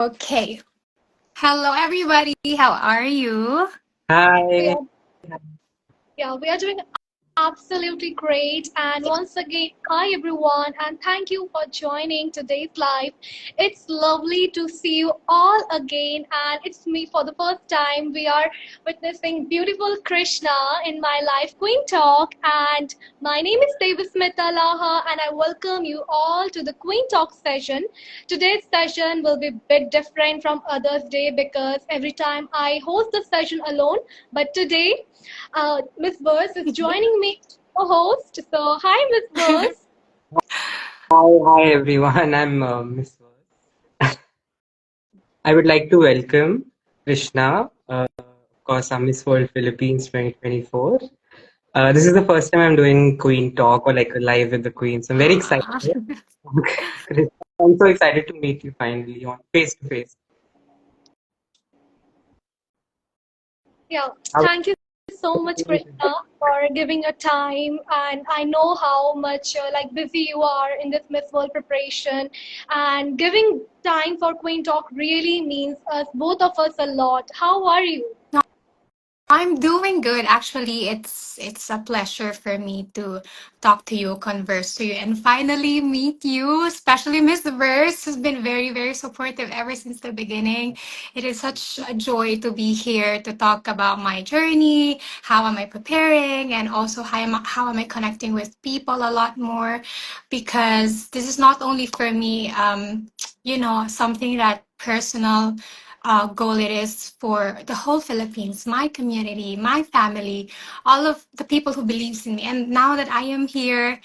Okay. Hello, everybody. How are you? We Hi. are, yeah, we are doing absolutely great. And once again, hi everyone, and thank you for joining today's live. It's lovely to see you all again, and it's me for the first time. We are witnessing beautiful Krishna in my live Queen Talk, and my name is Debasmita Laha, and I welcome you all to the Queen Talk session. Today's session will be a bit different from others' day because every time I host the session alone, but today MissVerse is joining me co-host. So hi, MissVerse. Hi, everyone. I'm MissVerse. I would like to welcome Krishna, of course, our Miss World Philippines 2024. This is the first time I'm doing Queen Talk or like a live with the Queen, so I'm very excited. Ah, Krishna, I'm so excited to meet you finally on face to face. Yeah, How are thank you so much, you doing today? Krishna, for giving your time. And I know how much like busy you are in this Miss World preparation, and giving time for Queen Talk really means us both of us a lot. How are you? I'm doing good. Actually, it's a pleasure for me to talk to you, converse to you, and finally meet you. Especially Miss Verse, who's been very, very supportive ever since the beginning. It is such a joy to be here to talk about my journey. How am I preparing, and also how am I connecting with people a lot more? Because this is not only for me, something that personal goal it is for the whole Philippines, my community, my family, all of the people who believes in me. And now that I am here,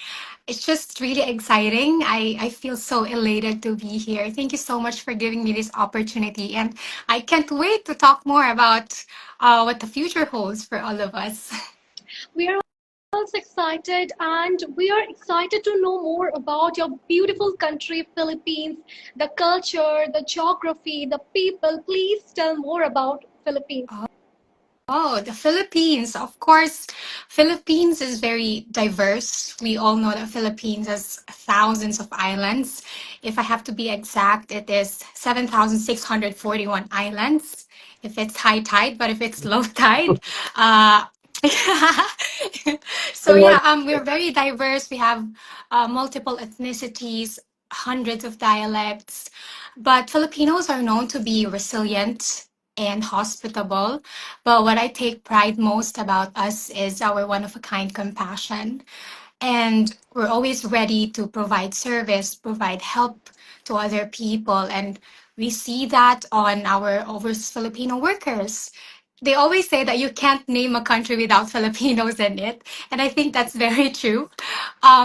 it's just really exciting. I feel so elated to be here. Thank you so much for giving me this opportunity. And I can't wait to talk more about what the future holds for all of us. We are also excited, and we are excited to know more about your beautiful country, Philippines, the culture, the geography, the people. Please tell more about Philippines. Oh, the Philippines. Of course, Philippines is very diverse. We all know that Philippines has thousands of islands. If I have to be exact, it is 7,641 islands if it's high tide, but if it's low tide, uh so And yeah, what we're very diverse. We have multiple ethnicities, hundreds of dialects, but Filipinos are known to be resilient and hospitable. But what I take pride most about us is our one of a kind compassion. And we're always ready to provide service, provide help to other people. And we see that on our overseas Filipino workers. They always say that you can't name a country without Filipinos in it. And I think that's very true.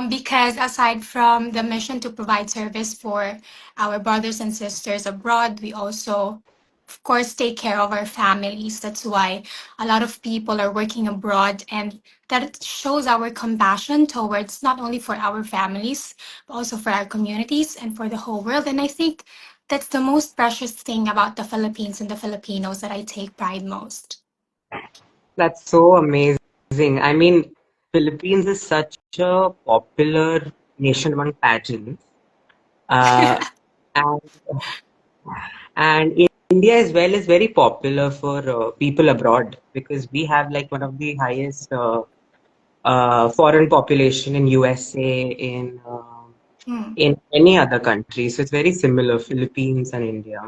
Because aside from the mission to provide service for our brothers and sisters abroad, we also, of course, take care of our families. That's why a lot of people are working abroad, and that shows our compassion towards not only for our families, but also for our communities and for the whole world. And I think that's the most precious thing about the Philippines and the Filipinos that I take pride most. that's so amazing. I mean, Philippines is such a popular nation among pageants. Uh, and India as well is very popular for people abroad because we have like one of the highest foreign population in USA, Hmm. in any other country. So it's very similar, Philippines and India.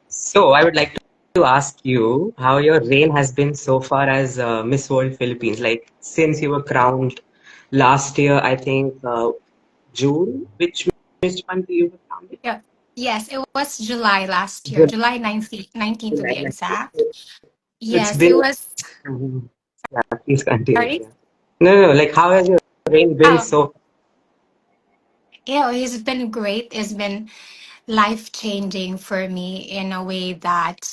So I would like to ask you how your reign has been so far as Miss World Philippines. Like since you were crowned last year, I think June. Which month you were crowned? Yeah. Yes, it was July last year, July. July 19th to be exact. It's Yes, it been. was. Mhm. Yeah, please continue. Sorry. Yeah. No, no. Like how has your reign been Oh, so? yeah, it's been great. It's been life changing for me in a way that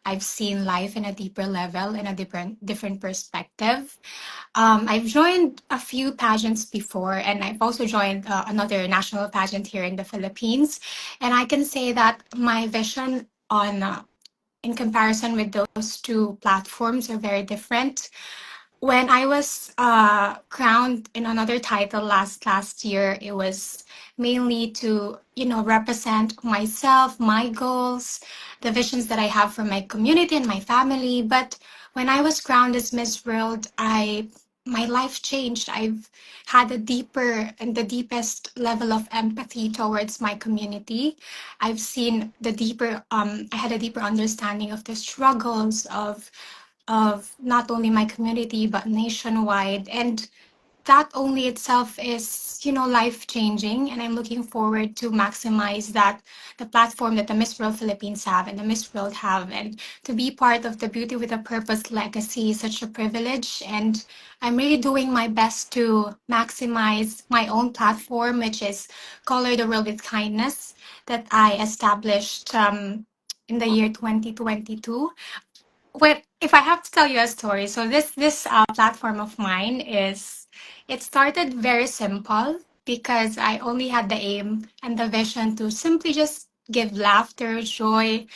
I've seen life in a deeper level, in a different perspective. I've joined a few pageants before, and I've also joined another national pageant here in the Philippines. And I can say that my vision on in comparison with those two platforms are very different. When I was crowned in another title last year, it was mainly to, represent myself, my goals, the visions that I have for my community and my family. But when I was crowned as Miss World, I my life changed. I've had a deeper and the deepest level of empathy towards my community. I've seen the deeper I had a deeper understanding of the struggles of not only my community but nationwide, and that only itself is, life changing, and I'm looking forward to maximize that, the platform that the Miss World Philippines have and the Miss World have, and to be part of the Beauty with a Purpose legacy is such a privilege, and I'm really doing my best to maximize my own platform, which is Color the World with Kindness, that I established in the year 2022. Well, if I have to tell you a story, so this platform of mine is, it started very simple because I only had the aim and the vision to simply just give laughter, joy,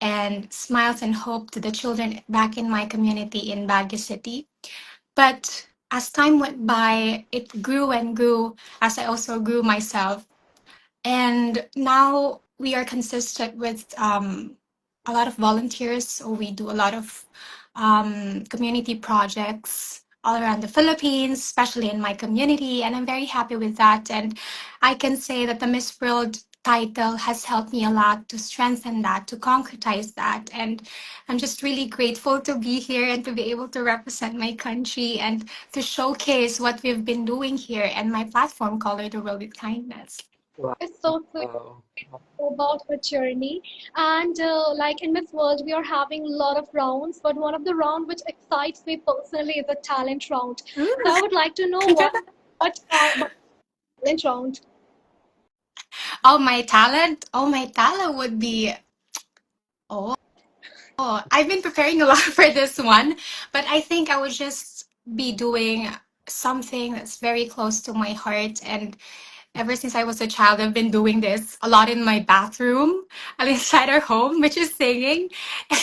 and smiles and hope to the children back in my community in Baguio City. But as time went by, it grew and grew as I also grew myself, and now we are consistent with a lot of volunteers. So we do a lot of community projects all around the Philippines, especially in my community. And I'm very happy with that. And I can say that the Miss World title has helped me a lot to strengthen that, to concretize that. And I'm just really grateful to be here and to be able to represent my country and to showcase what we've been doing here and my platform, Color the World with Kindness. It's so sweet about her journey. And like in Miss World, we are having a lot of rounds, but one of the round which excites me personally is the talent round. So I would like to know what talent round. Oh, my talent would be, oh, I've been preparing a lot for this one, but I think I would just be doing something that's very close to my heart. And ever since I was a child, I've been doing this a lot in my bathroom and inside our home, which is singing.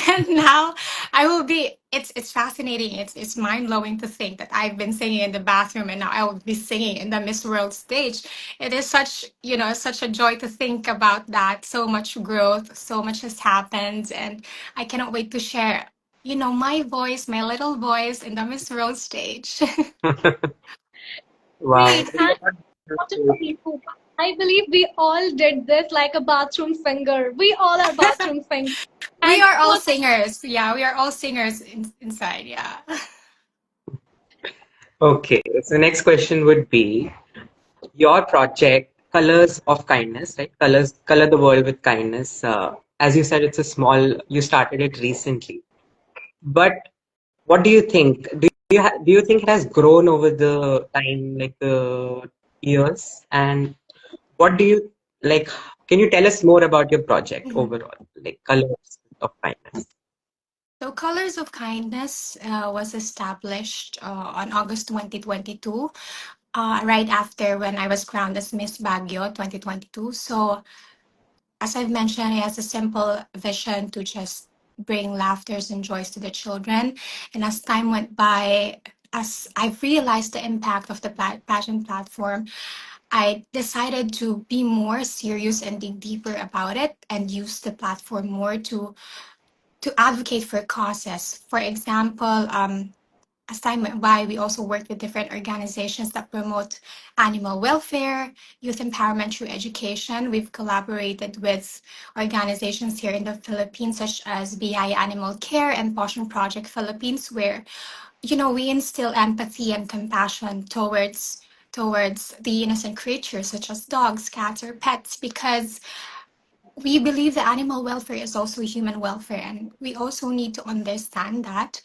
And now I will be. It's fascinating. It's mind blowing to think that I've been singing in the bathroom, and now I will be singing in the Miss World stage. It is such a joy to think about that. So much growth, so much has happened, and I cannot wait to share. My voice, my little voice in the Miss World stage. Wow. Great. And not just for you, I believe we all did this like a bathroom singer. We all are bathroom singers. We And are all what singers. Yeah, we are all singers inside. Yeah. Okay, so next question would be your project, Colors of Kindness, right? Color the world with kindness. As you said, you started it recently. But what do you think? Do you think it has grown over the time, like the years? And what do you like? Can you tell us more about your project Mhm. overall, like Colors of Kindness? So, Colors of Kindness was established on August 2022, right after when I was crowned as Miss Baguio 2022. So, as I've mentioned, it has a simple vision to just bring laughters and joys to the children. And as time went by, as I've realized the impact of the pageant platform, I decided to be more serious and dig deeper about it and use the platform more to advocate for causes. For example, as time went by, we also worked with different organizations that promote animal welfare, youth empowerment through education. We've collaborated with organizations here in the Philippines, such as BI Animal Care and Passion Project Philippines, where we instill empathy and compassion towards the innocent creatures such as dogs, cats, or pets, because we believe that animal welfare is also human welfare, and we also need to understand that.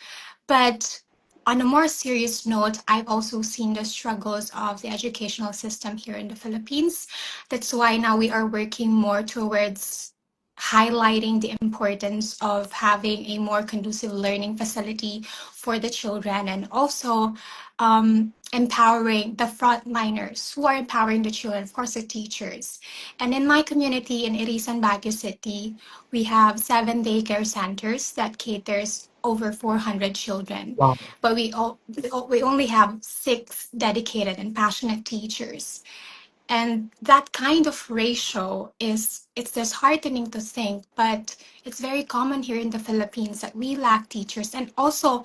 But on a more serious note, I've also seen the struggles of the educational system here in the Philippines. That's why now we are working more towards highlighting the importance of having a more conducive learning facility for the children, and also empowering the frontliners who are empowering the children, of course, the teachers. And in my community in Irisan, Baguio City, we have 7 daycare centers that caters over 400 children, Wow. but we only have 6 dedicated and passionate teachers. And that kind of ratio is, it's disheartening to think, but it's very common here in the Philippines that we lack teachers. And also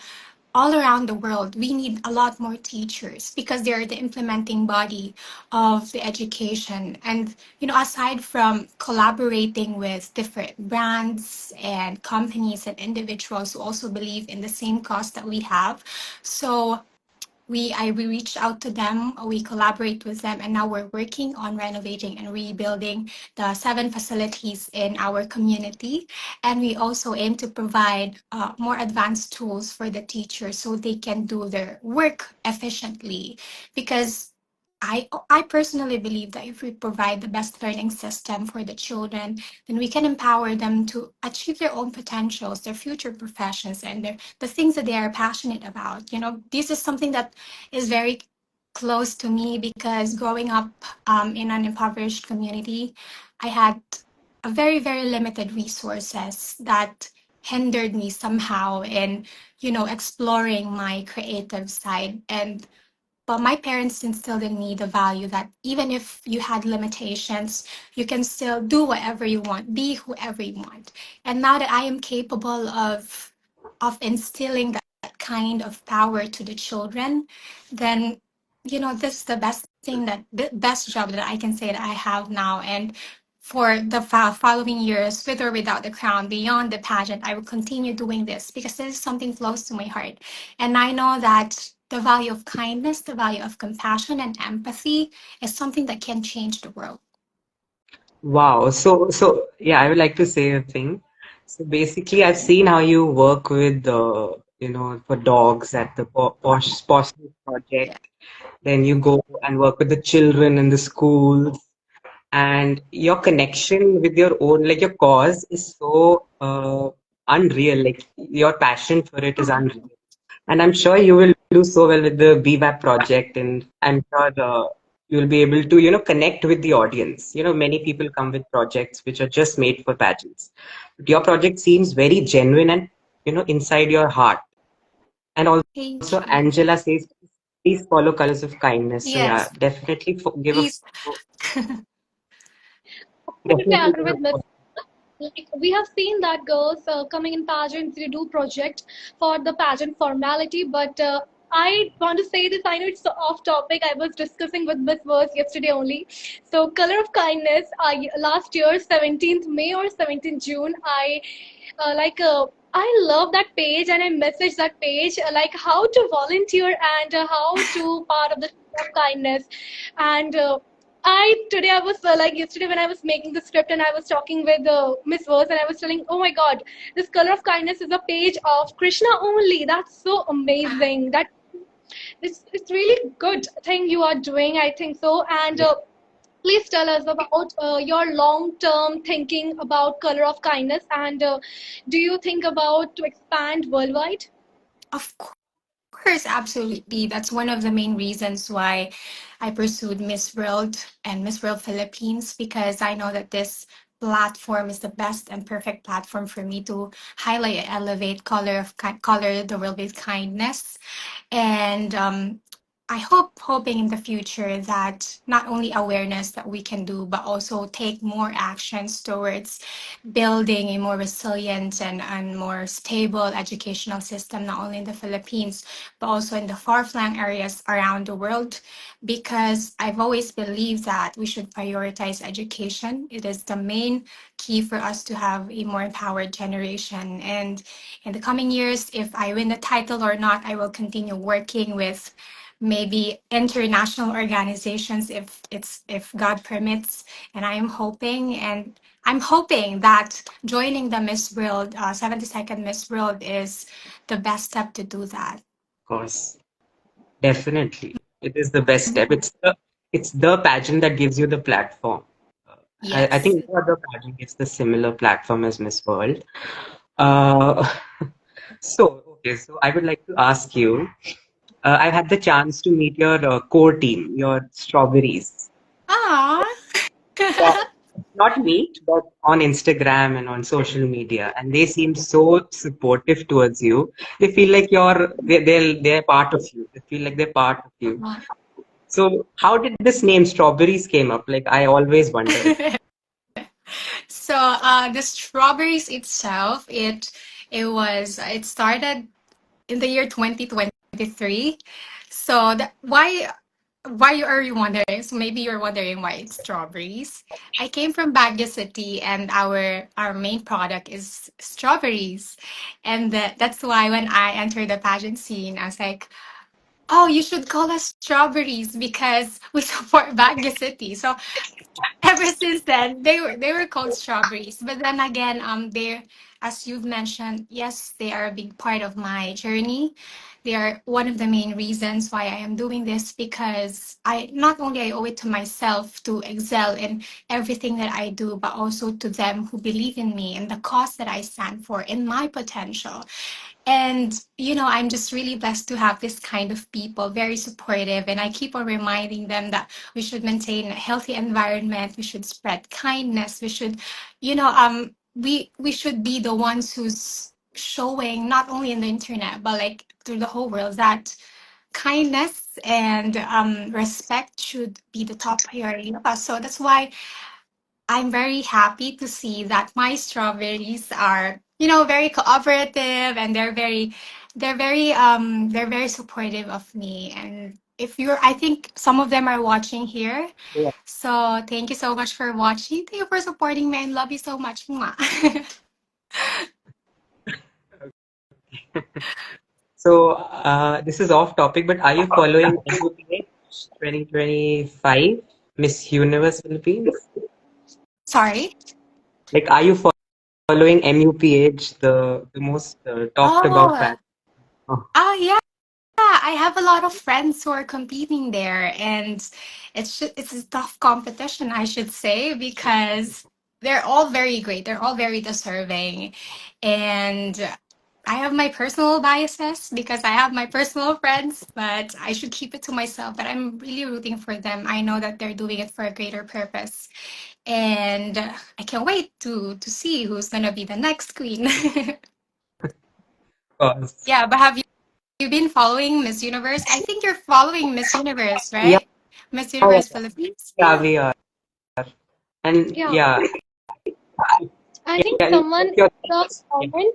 all around the world, we need a lot more teachers because they're the implementing body of the education. And, aside from collaborating with different brands and companies and individuals who also believe in the same cause that we have, so we reached out to them, we collaborate with them, and now we're working on renovating and rebuilding the 7 facilities in our community. And we also aim to provide more advanced tools for the teachers so they can do their work efficiently. Because I personally believe that if we provide the best learning system for the children, then we can empower them to achieve their own potentials, their future professions, and the things that they are passionate about. This is something that is very close to me because growing up in an impoverished community, I had a very, very limited resources that hindered me somehow in, exploring my creative side. And but my parents instilled in me the value that even if you had limitations, you can still do whatever you want, be whoever you want. And now that I am capable of instilling that kind of power to the children, then this is the best thing, that the best job that I can say that I have now. And for the following years, with or without the crown, beyond the pageant, I will continue doing this because this is something close to my heart. And I know that the value of kindness, the value of compassion and empathy is something that can change the world. Wow. So yeah, I would like to say a thing. So basically, I've seen how you work with for dogs at the Posh Yeah. Project. Then you go and work with the children in the schools, and your connection with your own, like your cause, is so unreal. Like your passion for it is Oh, unreal. And I'm sure you will do so well with the BWAP project, and I'm sure you'll be able to, connect with the audience. Many people come with projects which are just made for pageants. But your project seems very genuine and, inside your heart. And also, thank you. Angela says, please follow Colors of Kindness. So yeah, Yes, definitely give a please. follow. Absolutely Definitely agree give a with Miss. follow. Like we have seen that girls coming in pageants, they do project for the pageant formality, but I want to say this. I know it's off topic. I was discussing with MissVerse yesterday only. So, Color of Kindness. Last year, 17th May or 17th June, like I love that page and I messaged that page like how to volunteer and how to part of the Color of Kindness. And I today I was like yesterday when I was making the script and I was talking with Miss Verse and I was telling, oh my God, this Color of Kindness is a page of Krishna only. That's so amazing. That it's really good thing you are doing. I think so. And please tell us about your long-term thinking about Color of Kindness and do you think about to expand worldwide? Of course, absolutely. That's one of the main reasons why I pursued Miss World and Miss World Philippines, because I know that this platform is the best and perfect platform for me to highlight and elevate color the world with kindness. And I hoping in the future that not only awareness that we can do, but also take more actions towards building a more resilient and more stable educational system, not only in the Philippines, but also in the far-flung areas around the world. Because I've always believed that we should prioritize education. It is the main key for us to have a more empowered generation. And in the coming years, if I win the title or not, I will continue working with maybe international organizations if God permits. And I'm hoping that joining the Miss World 72nd Miss World is the best step to do that. Of course. Definitely. It is the best step. It's the pageant that gives you the platform. I Yes. think no other pageant gets the similar platform as Miss World. Uh, so I would like to ask you, I've had the chance to meet your core team, your strawberries. Ah. Yeah. not meet, but on Instagram and on social media, and they seem so supportive towards you. They feel like they're part of you. They feel like they're part of you. So how did this name Strawberries came up? Like I always wondered. So the strawberries itself, it started in the year 2023. So why are you wondering? So maybe you're wondering why it's strawberries. I came from Baguio City, and our main product is strawberries, and that's why when I entered the pageant scene, I was like, "Oh, you should call us strawberries because we support Baguio City." So ever since then they were called strawberries, but then again, they, as you've mentioned, yes, they are a big part of my journey. They are one of the main reasons why I am doing this, because I not only I owe it to myself to excel in everything that I do, but also to them who believe in me and the cause that I stand for, in my potential. And, I'm just really blessed to have this kind of people, very supportive. And I keep on reminding them that we should maintain a healthy environment. We should spread kindness. We should, we should be the ones who's showing, not only in the internet, but like through the whole world, that kindness and respect should be the top priority of us. So that's why I'm very happy to see that my strawberries are, very cooperative, and they're very supportive of me. And I think some of them are watching here. Yeah. So thank you so much for watching. Thank you for supporting me, and love you so much. Mwah. So this is off topic, but are you following MUPH 2025 Miss Universe Philippines? Sorry. Like, are you following MUPH, the most talked about Oh, pageant? Oh, yeah. Yeah, I have a lot of friends who are competing there, and it's a tough competition, I should say, because they're all very great. They're all very deserving, and I have my personal biases because I have my personal friends, but I should keep it to myself. But I'm really rooting for them. I know that they're doing it for a greater purpose, and I can't wait to see who's gonna be the next queen. of course. Yeah, but have you been following Miss Universe? I think you're following Miss Universe, Yeah, right? Miss yeah, Universe Philippines? yeah, Yeah. we are. And Yeah, yeah, I think yeah, someone what's your in the yeah. comment,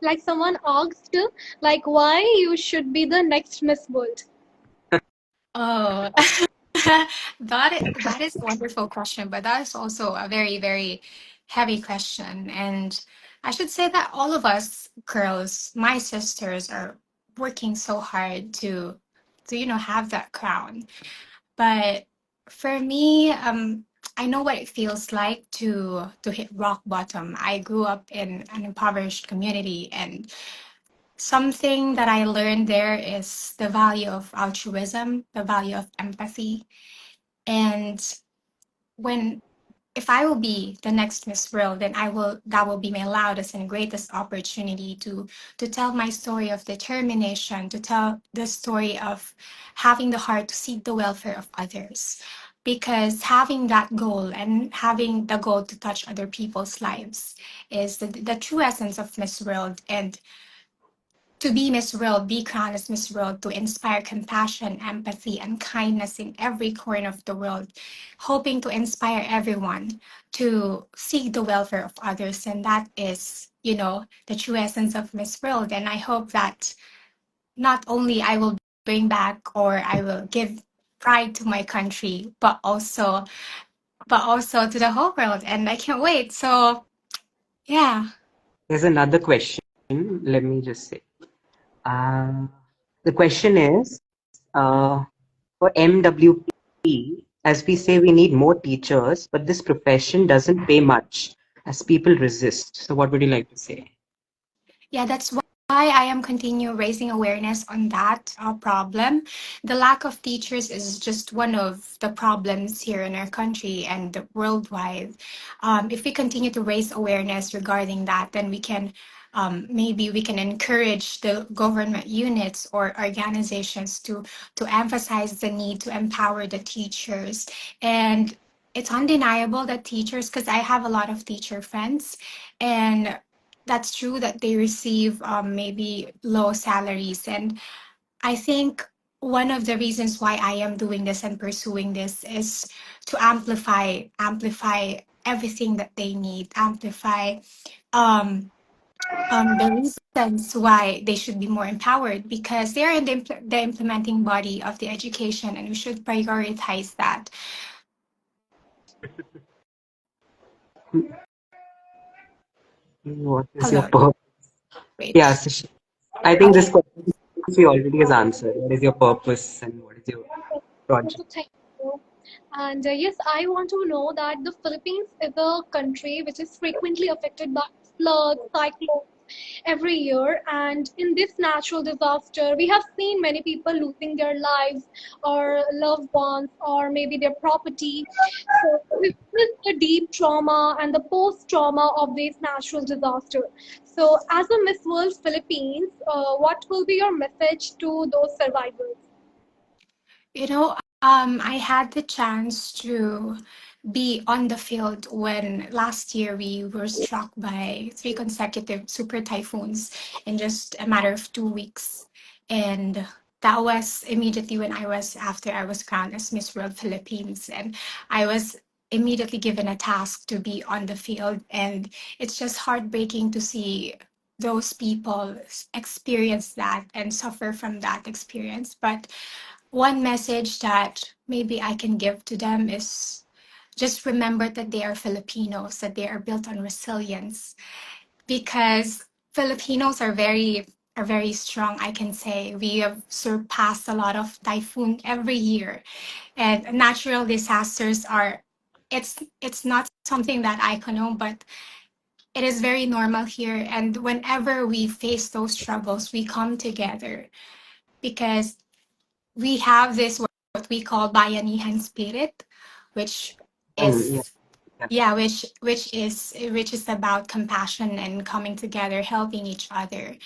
like someone asked, like why you should be the next Miss World. Oh, that is a wonderful question, but that is also a very, very heavy question. And I should say that all of us girls, my sisters, are working so hard to have that crown. But for me, I know what it feels like to hit rock bottom. I grew up in an impoverished community, and something that I learned there is the value of altruism, the value of empathy. And when if I will be the next Miss World, then that will be my loudest and greatest opportunity to tell my story of determination, to tell the story of having the heart to seek the welfare of others. Because having that goal and having the goal to touch other people's lives is the true essence of Miss World. And to be Miss World, be crowned as Miss World, to inspire compassion, empathy, and kindness in every corner of the world, hoping to inspire everyone to seek the welfare of others. And that is, the true essence of Miss World. And I hope that not only I will bring back or I will give pride to my country, but also to the whole world. And I can't wait. So yeah. There's another question. Let me just say. Uh, the question is, for MWP, as we say, we need more teachers, but this profession doesn't pay much as people resist. So, what would you like to say? Yeah, that's why I am continue raising awareness on that problem. The lack of teachers is just one of the problems here in our country and worldwide. If we continue to raise awareness regarding that, then maybe we can encourage the government units or organizations to emphasize the need to empower the teachers. And it's undeniable that teachers, because I have a lot of teacher friends, and that's true that they receive maybe low salaries. And I think one of the reasons why I am doing this and pursuing this is to amplify everything that they need, amplify um, the reasons why they should be more empowered, because they're in the implementing body of the education, and we should prioritize that. What is your Hello, purpose? Yeah, wait. so I think this Okay. question she already has answered. What is your purpose and what is your project? Also, thank you. And yes, I want to know that the Philippines is a country which is frequently affected by floods, cyclones every year. And in this natural disaster, we have seen many people losing their lives or loved ones or maybe their property. So this is the deep trauma and the post-trauma of this natural disaster. So as a Miss World Philippines, what will be your message to those survivors? You know, I had the chance to be on the field when last year we were struck by three consecutive super typhoons in just a matter of 2 weeks. And that was immediately when after I was crowned as Miss World Philippines. And I was immediately given a task to be on the field. And it's just heartbreaking to see those people experience that and suffer from that experience. But one message that maybe I can give to them is just remember that they are Filipinos, that they are built on resilience, because Filipinos are very strong, I can say. We have surpassed a lot of typhoon every year, and natural disasters are it's not something that I condone, but it is very normal here. And whenever we face those struggles, we come together because we have this what we call bayanihan spirit, which Yeah, is yeah. yeah, which is about compassion and coming together, helping each other.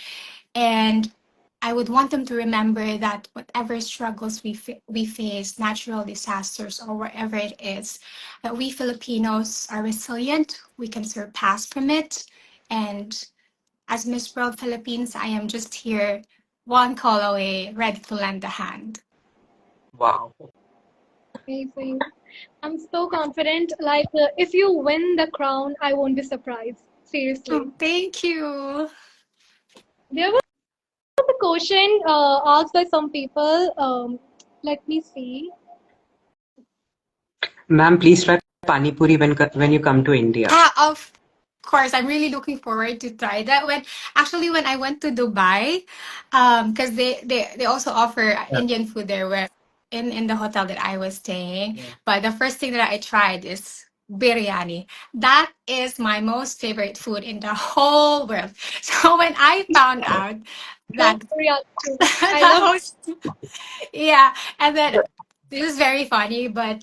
And I would want them to remember that whatever struggles we face, natural disasters or wherever it is, that we Filipinos are resilient. We can surpass from it. And as Miss World Philippines, I am just here, one call away, ready to lend a hand. Wow. Amazing. I'm so confident. Like, if you win the crown, I won't be surprised. Seriously. Oh, thank you. There was a question asked by some people. Let me see. Ma'am, please try Pani Puri when you come to India. Of course, I'm really looking forward to try that. When I went to Dubai, because they also offer Yeah. Indian food there, where in the hotel that I was staying. Yeah. But the first thing that I tried is biryani. That is my most favorite food in the whole world. So when I found out Love that biryani too. I the love. host, yeah, and then this is very funny, but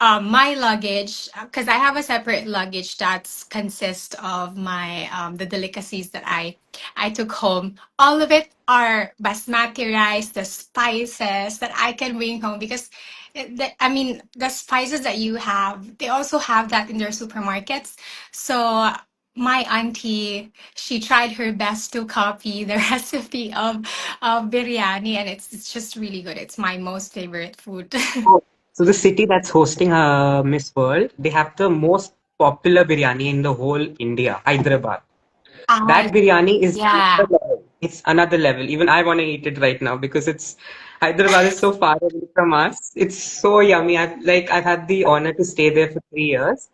my luggage, because I have a separate luggage that's consists of my the delicacies that I took home. All of it are basmati rice, the spices that I can bring home, because I mean the spices that you have, they also have that in their supermarkets. So my auntie, she tried her best to copy the recipe of biryani, and it's just really good. It's my most favorite food. So the city that's hosting Miss World, they have the most popular biryani in the whole India, Hyderabad. Ah, That biryani is yeah. another level. It's another level. Even I want to eat it right now because it's Hyderabad is so far away from us. It's so yummy. I've had the honor to stay there for 3 years,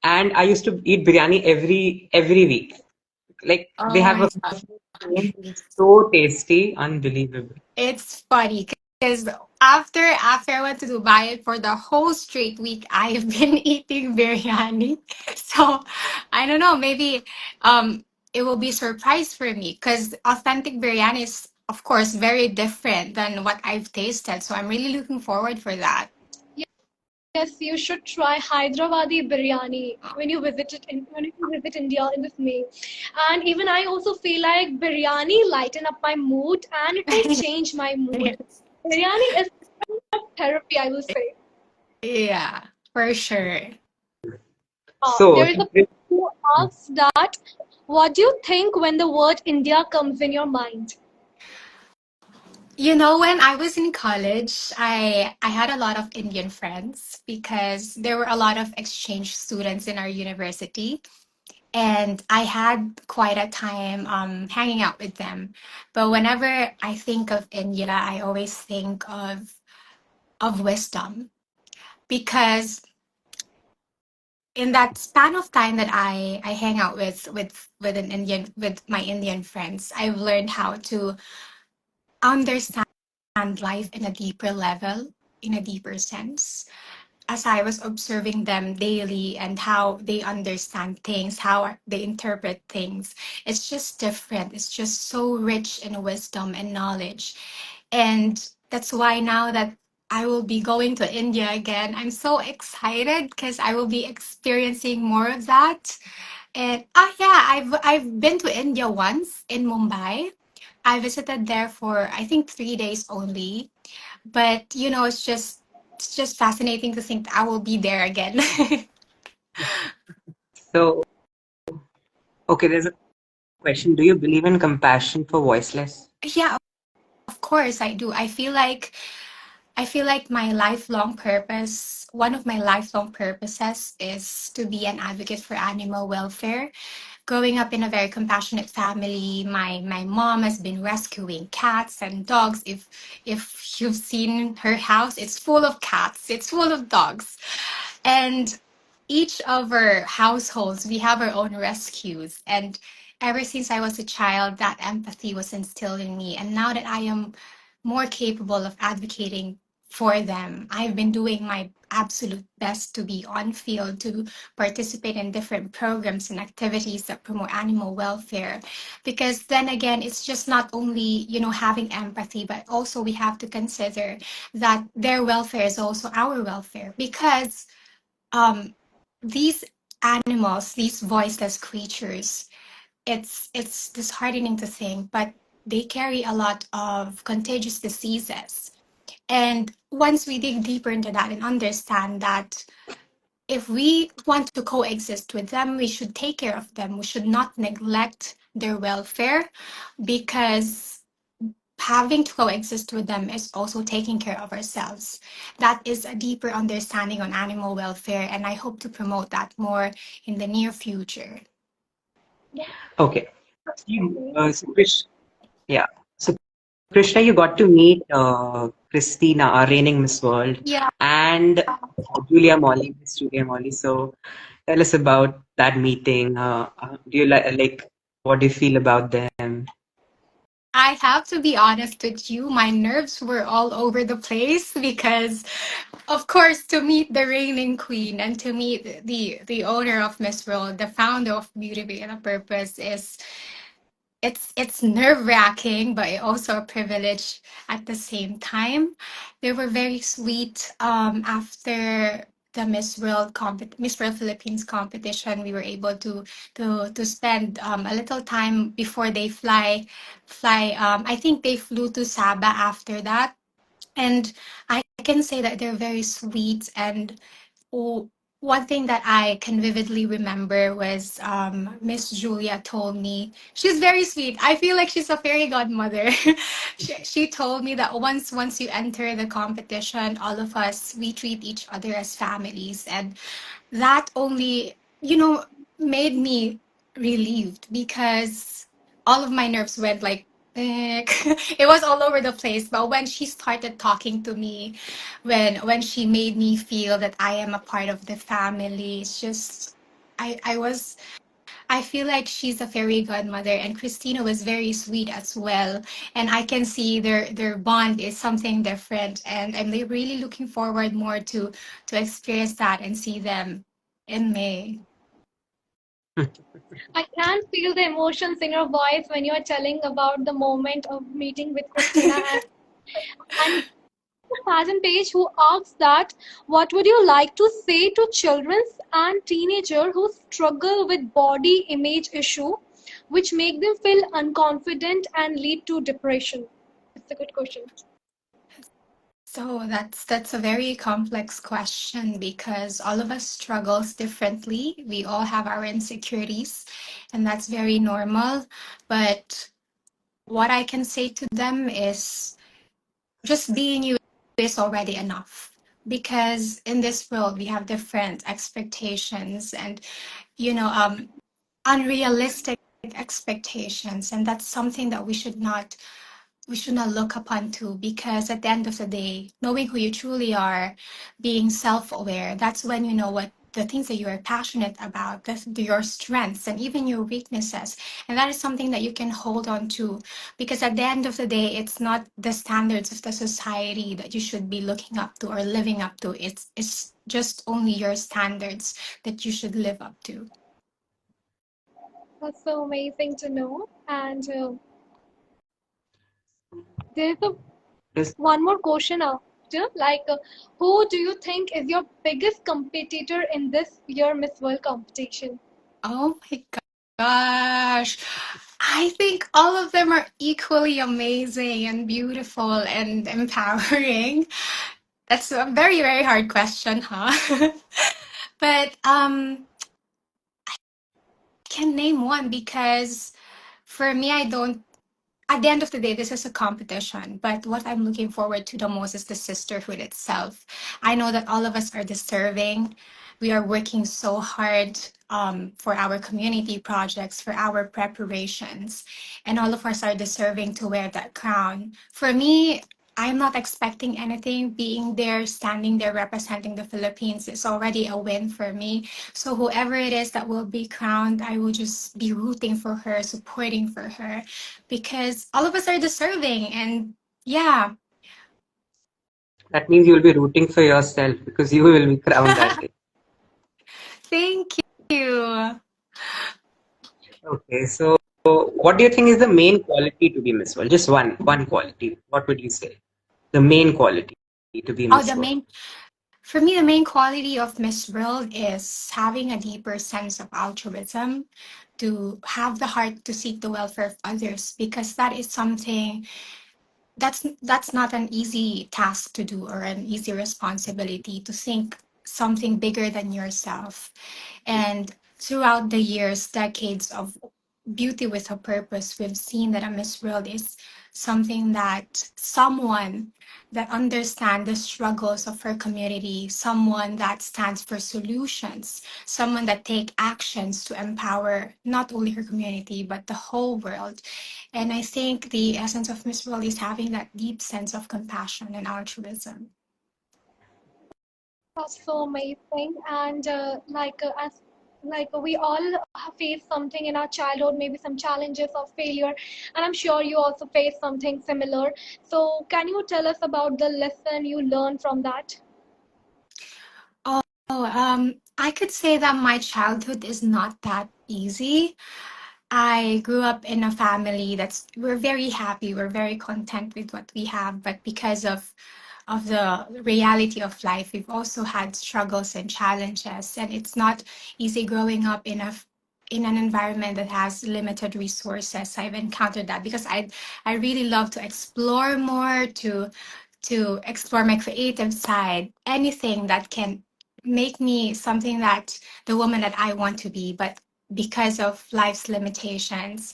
and I used to eat biryani every week. Like they Oh have my a God. chain, it's so tasty, unbelievable. It's funny because after I went to Dubai for the whole straight week, I've been eating biryani. So I don't know, maybe it will be a surprise for me because authentic biryani is of course very different than what I've tasted. So I'm really looking forward for that. Yes, you should try Hyderabadi biryani when you visit India in this May. And even I also feel like biryani lighten up my mood and it will change my mood. Yes. Biryani is therapy, I will say. Yeah. For sure. So, There is a person who asks that, what do you think when the word India comes in your mind? You know, when I was in college, I had a lot of Indian friends because there were a lot of exchange students in our university, and I had quite a time hanging out with them. But whenever I think of India, I always think of wisdom because in that span of time that I hang out with an Indian with my Indian friends, I've learned how to understand life in a deeper level, in a deeper sense. As I was observing them daily and how they understand things, how they interpret things, it's just different. It's just so rich in wisdom and knowledge. And that's why now that I will be going to India again, I'm so excited because I will be experiencing more of that. And yeah, I've been to India once in Mumbai. I visited there for I think 3 days only, but you know, it's just fascinating to think that I will be there again. so okay, there's a question. Do you believe in compassion for voiceless? Yeah, of course I do. I feel like my lifelong purpose, one of my lifelong purposes is to be an advocate for animal welfare. Growing up in a very compassionate family, my mom has been rescuing cats and dogs. If you've seen her house, it's full of cats, it's full of dogs. And each of our households, we have our own rescues. And ever since I was a child, that empathy was instilled in me. And now that I am more capable of advocating for them, I've been doing my absolute best to be on field, to participate in different programs and activities that promote animal welfare. Because then again, it's just not only, you know, having empathy, but also we have to consider that their welfare is also our welfare. Because um, these animals, these voiceless creatures, it's disheartening to think, but they carry a lot of contagious diseases. And once we dig deeper into that and understand that if we want to coexist with them, we should take care of them. We should not neglect their welfare because having to coexist with them is also taking care of ourselves. That is a deeper understanding on animal welfare, and I hope to promote that more in the near future. Okay. So yeah. So Krishna, you got to meet Christina, our reigning Miss World, Yeah, and Julia Molly, Miss Julia Molly. So tell us about that meeting. Do you like what do you feel about them? I have to be honest with you, my nerves were all over the place because, of course, to meet the reigning queen and to meet the owner of Miss World, the founder of Beauty Beyond a Purpose, is it's nerve-wracking, but also a privilege at the same time. They were very sweet. After the Miss World Philippines competition, we were able to spend a little time before they fly. I think they flew to Sabah after that, and I can say that they're very sweet. And oh, one thing that I can vividly remember was Miss Julia told me she's very sweet. I feel like she's a fairy godmother. She told me that once you enter the competition, all of us we treat each other as families, and that only, you know, made me relieved because all of my nerves went like it was all over the place. But when she started talking to me, when she made me feel that I am a part of the family, it's just I was I feel like she's a fairy godmother, and Christina was very sweet as well. And I can see their bond is something different, and I'm really looking forward more to experience that and see them in May. I can feel the emotions in your voice when you are telling about the moment of meeting with Christina. And Pageant page who asks that, what would you like to say to children and teenagers who struggle with body image issue which make them feel unconfident and lead to depression? It's a good question. So that's a very complex question because all of us struggles differently. We all have our insecurities, and that's very normal. But what I can say to them is just being you is already enough. Because in this world we have different expectations and unrealistic expectations, and that's something that we should not look upon to, because at the end of the day, knowing who you truly are, being self-aware, that's when you know what the things that you are passionate about, your strengths and even your weaknesses. And that is something that you can hold on to, because at the end of the day, it's not the standards of the society that you should be looking up to or living up to. It's just only your standards that you should live up to. That's so amazing to know. And there's a Yes. one more question after, who do you think is your biggest competitor in this year Miss World competition? Oh my gosh. I think all of them are equally amazing and beautiful and empowering. That's a very, very hard question, huh? But I can name one because for me, I don't at the end of the day, this is a competition, but what I'm looking forward to the most is the sisterhood itself. I know that all of us are deserving. We are working so hard for our community projects, for our preparations, and all of us are deserving to wear that crown. For me, I'm not expecting anything. Being there, standing there, representing the Philippines is already a win for me. So whoever it is that will be crowned, I will just be rooting for her, supporting for her, because all of us are deserving. And yeah. That means you'll be rooting for yourself because you will be crowned that day. Thank you. Okay, so what do you think is the main quality to be Miss World? Just one quality. What would you say? The main quality to be Oh, Miss the World. main for me, the main quality of Miss World is having a deeper sense of altruism, to have the heart to seek the welfare of others, because that is something that's not an easy task to do or an easy responsibility, to think something bigger than yourself. And throughout the years, decades of beauty with a purpose, we've seen that a Miss World is someone that understands the struggles of her community, someone that stands for solutions, someone that take actions to empower not only her community, but the whole world. And I think the essence of Miss World is having that deep sense of compassion and altruism. That's so amazing. And as we all have faced something in our childhood, maybe some challenges or failure, and I'm sure you also faced something similar. So can you tell us about the lesson you learned from that? Oh, I could say that my childhood is not that easy. I grew up in a family we're very happy, we're very content with what we have, but because of the reality of life, we've also had struggles and challenges, and it's not easy growing up in an environment that has limited resources. I've encountered that because I really love to explore more, to explore my creative side, anything that can make me something that the woman that I want to be. But because of life's limitations,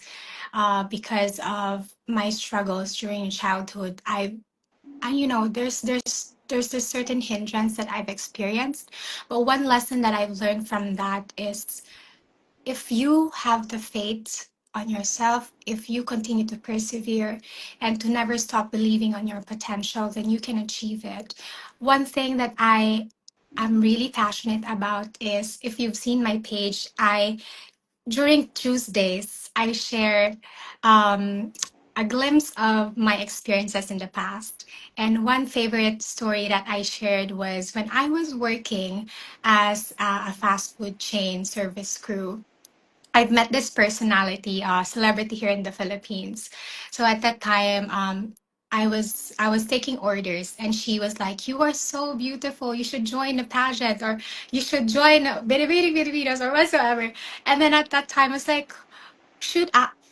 because of my struggles during childhood, there's this certain hindrance that I've experienced. But one lesson that I've learned from that is, if you have the faith on yourself, if you continue to persevere and to never stop believing on your potential, then you can achieve it. One thing that I am really passionate about is, if you've seen my page, I during Tuesdays, I share a glimpse of my experiences in the past. And one favorite story that I shared was when I was working as a fast food chain service crew. I've met this personality, celebrity here in the Philippines. So at that time, I was taking orders, and she was like, "You are so beautiful. You should join a pageant, or you should join Biribiras or whatsoever." And then at that time, I was like,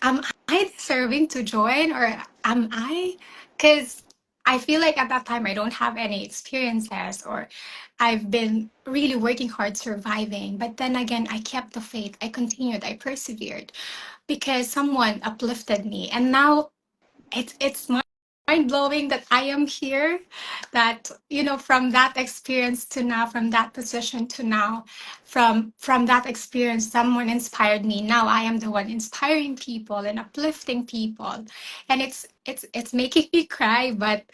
am I deserving to join, or am I? Because I feel like at that time I don't have any experiences, or I've been really working hard surviving. But then again, I kept the faith. I continued. I persevered because someone uplifted me. And now it's mind blowing that I am here. That, from that experience to now, from that position to now, from that experience, someone inspired me. Now I am the one inspiring people and uplifting people, and it's making me cry. But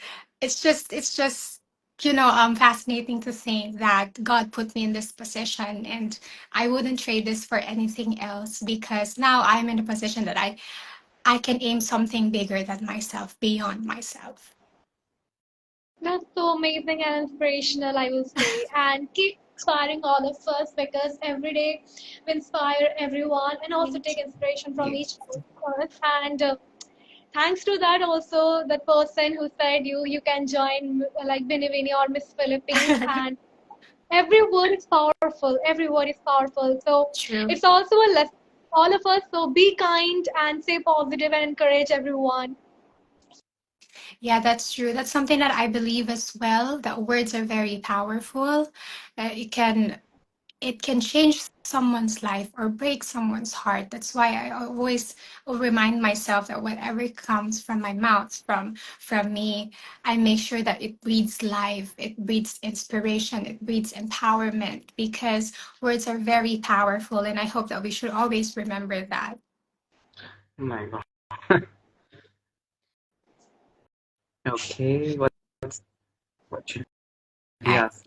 it's just fascinating to think that God put me in this position, and I wouldn't trade this for anything else, because now I'm in a position that I can aim something bigger than myself, beyond myself. That's so amazing and inspirational, I will say. And keep inspiring all of us, because every day we inspire everyone and also Thank take inspiration from you. each of us. And thanks to that, also, that person who said you can join like Bini Bini or Miss Philippines. And every word is powerful. Every word is powerful. So True. it's also a lesson for all of us. So be kind and stay positive and encourage everyone. Yeah, that's true. That's something that I believe as well, that words are very powerful. It can change someone's life or break someone's heart. That's why I always will remind myself that whatever comes from my mouth, from me, I make sure that it breathes life, it breathes inspiration, it breathes empowerment, because words are very powerful, and I hope that we should always remember that. Oh my God. Okay, what should we I, ask?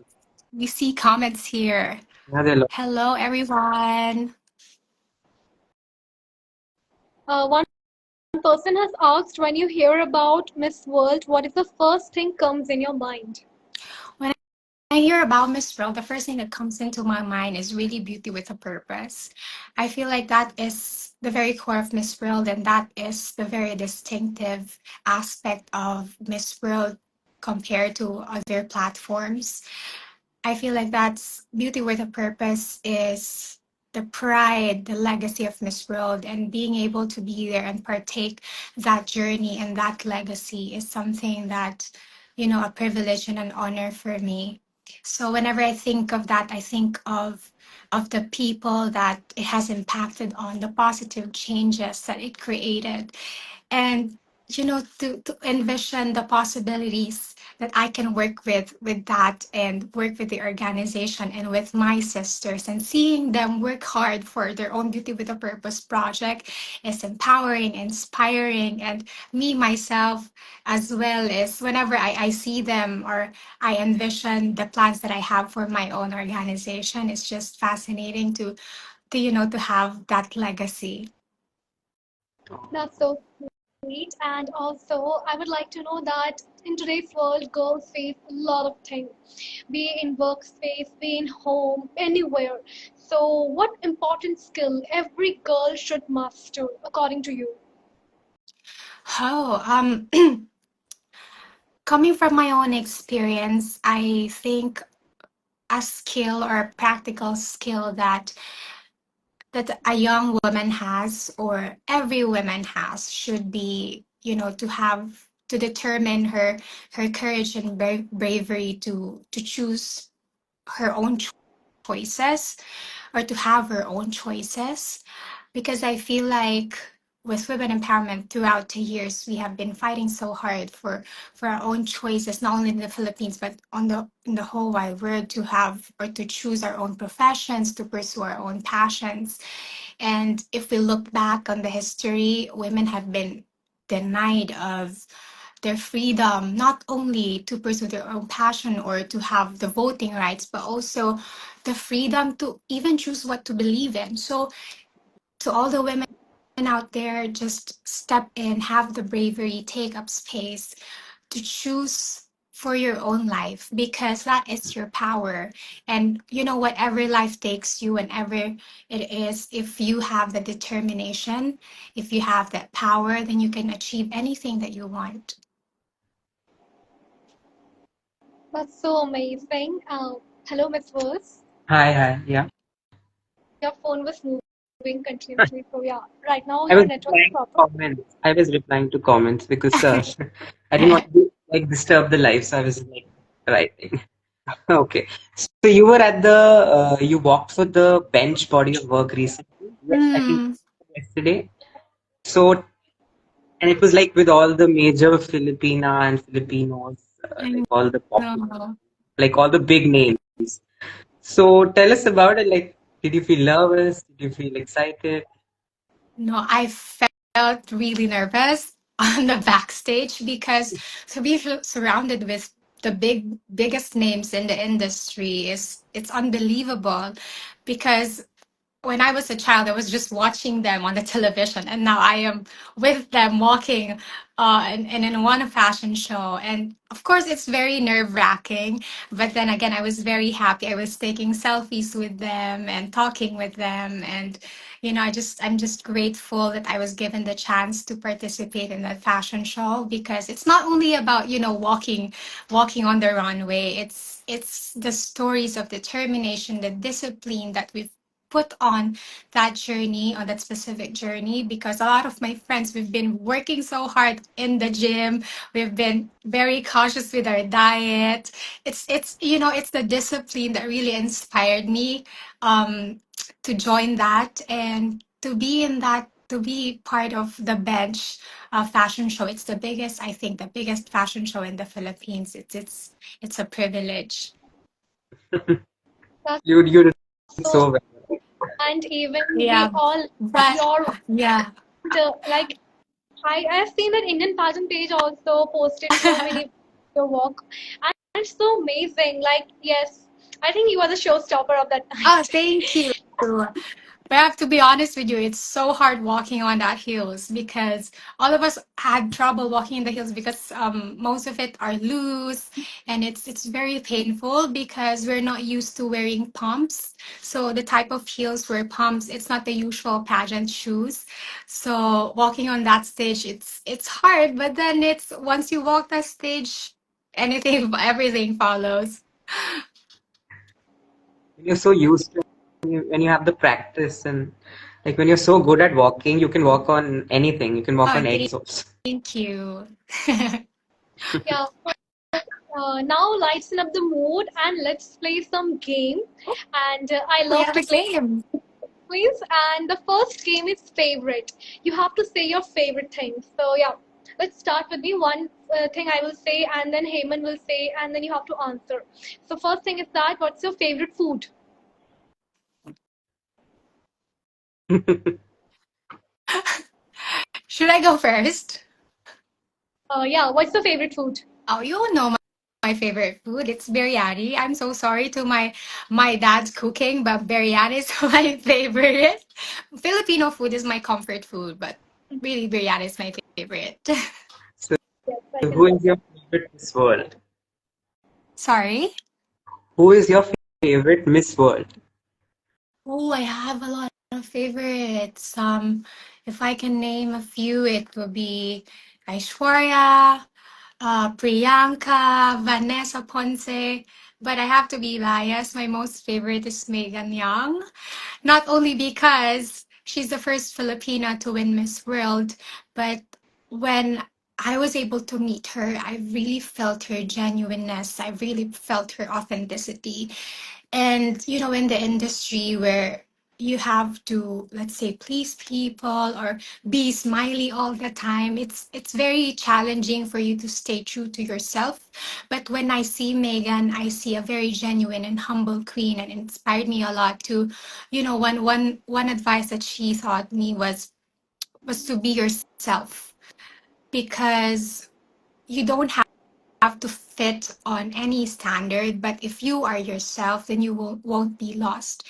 we see comments here. Yeah, there are Hello, everyone. One person has asked, when you hear about Miss World, what is the first thing comes in your mind? When I hear about Miss World, the first thing that comes into my mind is really beauty with a purpose. I feel like that is the very core of Miss World, and that is the very distinctive aspect of Miss World compared to other platforms. I feel like that's beauty with a purpose is the pride, the legacy of Miss World, and being able to be there and partake that journey and that legacy is something that, a privilege and an honor for me. So whenever I think of that, I think of the people that it has impacted on, the positive changes that it created, and to envision the possibilities that I can work with that, and work with the organization and with my sisters, and seeing them work hard for their own beauty with a purpose project is empowering, inspiring, and me myself as well, is whenever I see them, or I envision the plans that I have for my own organization, it's just fascinating to have that legacy. That's so sweet. And also, I would like to know that in today's world, girls face a lot of things, be in workspace, be in home, anywhere. So, what important skill every girl should master, according to you? Oh, coming from my own experience, I think a skill or a practical skill that a young woman has, or every woman has, should be, to determine her courage and bravery to choose her own choices, or to have her own choices, because I feel like with women empowerment throughout the years, we have been fighting so hard for our own choices, not only in the Philippines but in the whole wide world, to have or to choose our own professions, to pursue our own passions. And if we look back on the history, women have been denied of their freedom, not only to pursue their own passion or to have the voting rights, but also the freedom to even choose what to believe in. So, to all the women out there, just step in, have the bravery, take up space to choose for your own life, because that is your power. And whatever life takes you, whenever it is, if you have the determination, if you have that power, then you can achieve anything that you want. That's so amazing. Hello, Miss Verse. Hi, hi, yeah. Your phone was moving continuously. So, yeah, right now I your was network is replying to proper. comments. I was replying to comments because I didn't want to be. like disturb the life. So I was like writing. Okay. So you were at the you walked for the bench body of work recently. Yes, I think Mm, yesterday. So and it was like with all the major Filipina and Filipinos, I like all the popular, know. like all the big names. So tell us about it. Like, did you feel nervous? Did you feel excited? No, I felt really nervous on the backstage because to be surrounded with the biggest names in the industry is it's unbelievable because when I was a child, I was just watching them on the television, and now I am with them walking in one fashion show. And of course, it's very nerve wracking. But then again, I was very happy. I was taking selfies with them and talking with them, and I'm just grateful that I was given the chance to participate in that fashion show because it's not only about walking on the runway. It's the stories of determination, the discipline that we've put on on that specific journey, because a lot of my friends, we've been working so hard in the gym. We've been very cautious with our diet. It's the discipline that really inspired me um, to join that and to be in that. To be part of the bench fashion show, it's the biggest, I think, the biggest fashion show in the Philippines. It's a privilege. That's You did so, so well. and even we Yeah, all but your yeah. like I've seen that Indian pageant page also posted so many your work, and it's so amazing. Like yes, I think you are the showstopper of that Oh, night. thank you. But I have to be honest with you, it's so hard walking on that hills because all of us had trouble walking in the hills because most of it are loose and it's very painful because we're not used to wearing pumps. So the type of heels were pumps. It's not the usual pageant shoes. So walking on that stage, it's hard. But then it's once you walk that stage, anything everything follows. When you're so used to when you have the practice and like when you're so good at walking, you can walk on anything. You can walk Oh, on eggs also. thank you. Yeah. Now lighten up the mood and let's play some game. And I We love have to a game. quiz. And the first game is favorite. You have to say your favorite thing. So yeah, let's start with me. One thing I will say, and then Heman will say, and then you have to answer. So first thing is that what's your favorite food? Should I go first? Yeah, what's your favorite food? Oh, you all know my favorite food. It's biryani. I'm so sorry to my dad's cooking, but biryani is my favorite. Filipino food is my comfort food, but really biryani is my favorite. So Yes, I can who is your understand. favorite Miss World? Sorry. Who is your favorite Miss World? Oh, I have a lot of favorites. If I can name a few, it would be Aishwarya, Priyanka, Vanessa Ponce. But I have to be biased. My most favorite is Megan Young. Not only because she's the first Filipina to win Miss World, but when I was able to meet her, I really felt her genuineness. I really felt her authenticity. And, in the industry where you have to, let's say, please people or be smiley all the time, it's very challenging for you to stay true to yourself. But when I see Megan, I see a very genuine and humble queen, and it inspired me a lot to, one advice that she taught me was to be yourself, because you don't have to fit on any standard, but if you are yourself, then you won't be lost.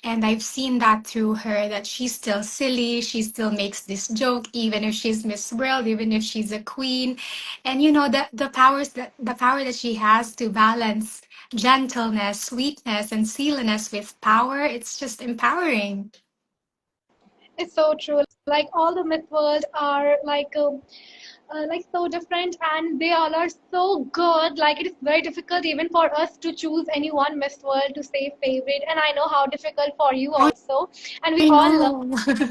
And I've seen that through her, that she's still silly, she still makes this joke even if she's Miss World, even if she's a queen. And the power that she has to balance gentleness, sweetness, and silliness with power, it's just empowering. It's so true. Like all the myth world are like so different, and they all are so good. Like it is very difficult even for us to choose any one Miss World to say favorite, and I know how difficult for you Oh, also. And we I all love. know.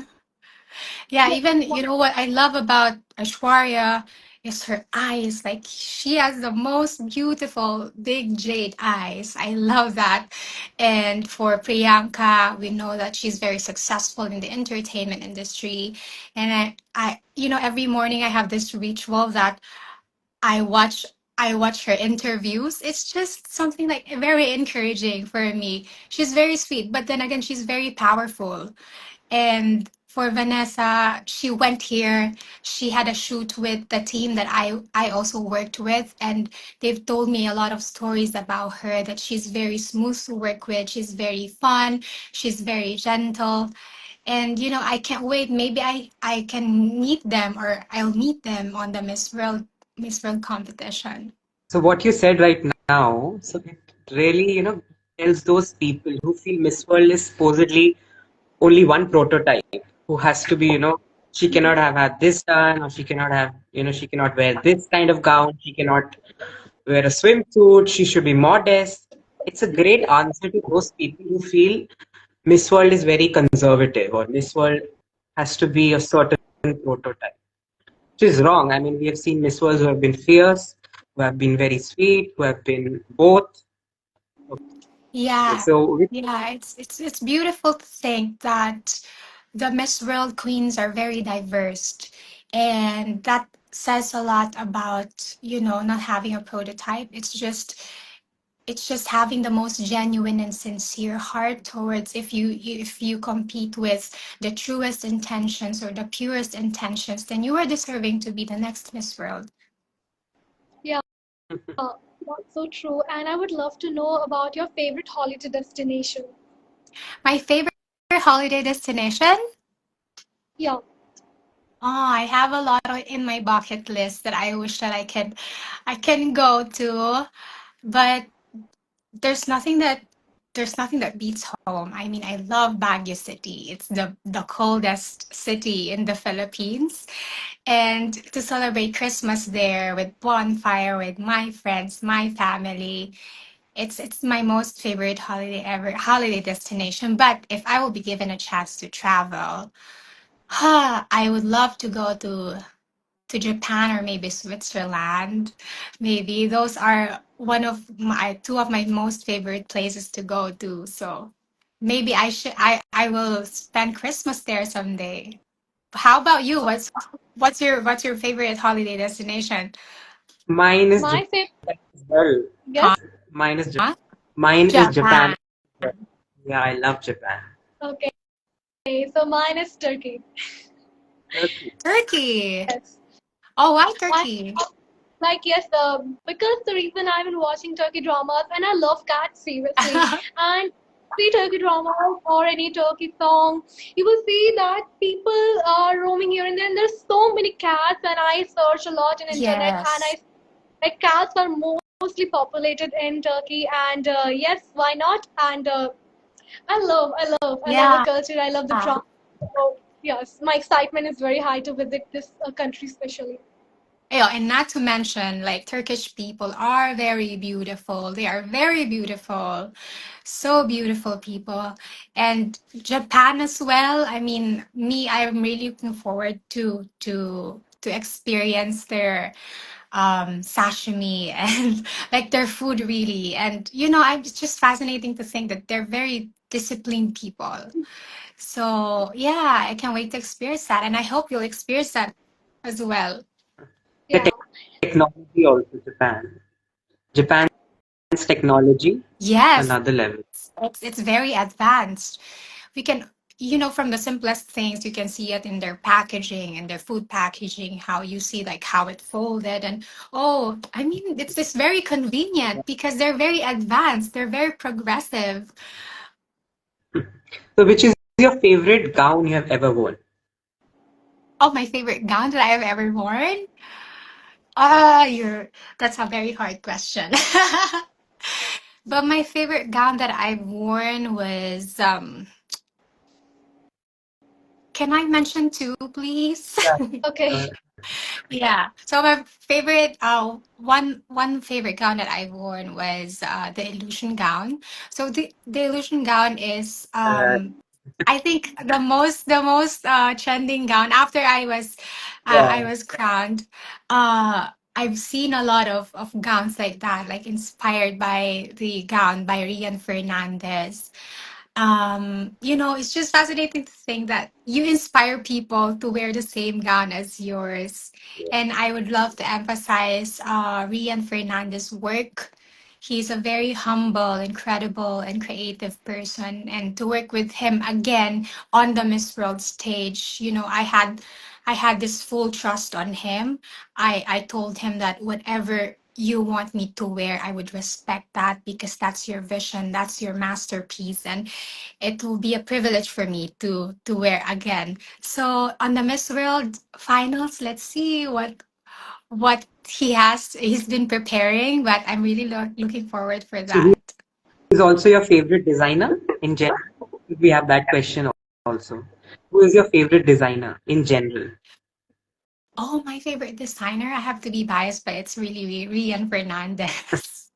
Yeah, even you know what I love about Ashwarya Yes, her eyes, like she has the most beautiful big jade eyes. I love that. And for Priyanka, we know that she's very successful in the entertainment industry. And every morning I have this ritual that I watch I watch her interviews. It's just something like very encouraging for me. She's very sweet, but then again, she's very powerful. And for Vanessa, she went here. She had a shoot with the team that I also worked with, and they've told me a lot of stories about her. That she's very smooth to work with. She's very fun. She's very gentle, and I can't wait. Maybe I can meet them, or I'll meet them on the Miss World competition. So what you said right now, so it really, tells those people who feel Miss World is supposedly only one prototype, who has to be, she cannot have had this done, or she cannot have, she cannot wear this kind of gown, she cannot wear a swimsuit, she should be modest. It's a great answer to those people who feel Miss World is very conservative, or Miss World has to be a certain prototype. Which is wrong. I mean, we have seen Miss Worlds who have been fierce, who have been very sweet, who have been both. Okay, Yeah, so yeah, it's beautiful to think that the Miss World queens are very diverse, and that says a lot about, not having a prototype. It's just having the most genuine and sincere heart towards, if you compete with the truest intentions or the purest intentions, then you are deserving to be the next Miss World. Yeah, that's so true. And I would love to know about your favorite holiday destination. My favorite holiday destination? Yeah. Oh, I have a lot in my bucket list that I wish that I can go to, but there's nothing that there's nothing that beats home. I mean, I love Baguio City. It's the coldest city in the Philippines, and to celebrate Christmas there with bonfire with my friends, my family, it's my most favorite holiday destination. But if I will be given a chance to travel, I would love to go to Japan or maybe Switzerland. Maybe those are two of my most favorite places to go to. So maybe I will spend Christmas there someday. How about you? What's your favorite holiday destination? mine is My Japan favorite, as well. Huh? yes. Mine is mine is Japan. Japan. Yeah, I love Japan. Okay, so mine is Turkey. Turkey. Turkey. Yes. Oh, why I Turkey? like, yes, because the reason I've been watching Turkey dramas, and I love cats seriously, and see Turkey dramas or any Turkey song, you will see that people are roaming here and there, and there's so many cats, and I search a lot in internet, and I Yes. like cats are mostly populated in Turkey, and yes, why not? And I love the Yeah. culture. I love the drama. So yes, my excitement is very high to visit this country, especially. Yeah, and not to mention, like Turkish people are very beautiful. They are very beautiful, so beautiful people. And Japan as well. I mean, me, I'm really looking forward to experience their sashimi and like their food really. And it's just fascinating to think that they're very disciplined people. So yeah, I can't wait to experience that, and I hope you'll experience that as well. The Yeah. technology also, Japan. Japan's technology, Yes, another level. it's very advanced. We can, from the simplest things, you can see it in their packaging and their food packaging, how you see like how it folded. And oh, I mean, it's this very convenient because they're very advanced, they're very progressive. So which is your favorite gown you have ever worn? Oh, my favorite gown that I have ever worn? You're that's a very hard question. But my favorite gown that I've worn was can I mention two, please? Yeah. Okay. Uh, Yeah. So my favorite, one favorite gown that I've worn was the illusion gown. So the illusion gown is uh, I think the most trending gown after I Yeah. was crowned. I've seen a lot of gowns like that, like inspired by the gown by Rian Fernandez. It's just fascinating to think that you inspire people to wear the same gown as yours. And I would love to emphasize Rian Fernandez's work. He's a very humble, incredible, and creative person. And to work with him again on the Miss World stage, I had this full trust on him. I told him that whatever you want me to wear, I would respect that because that's your vision, that's your masterpiece, and it will be a privilege for me to wear again. So on the Miss World finals, let's see what he's been preparing, but I'm really looking forward for So who that. is also your favorite designer in general? We have that question also. Who is your favorite designer in general? Oh, my favorite designer, I have to be biased, but it's really Rian Fernandez.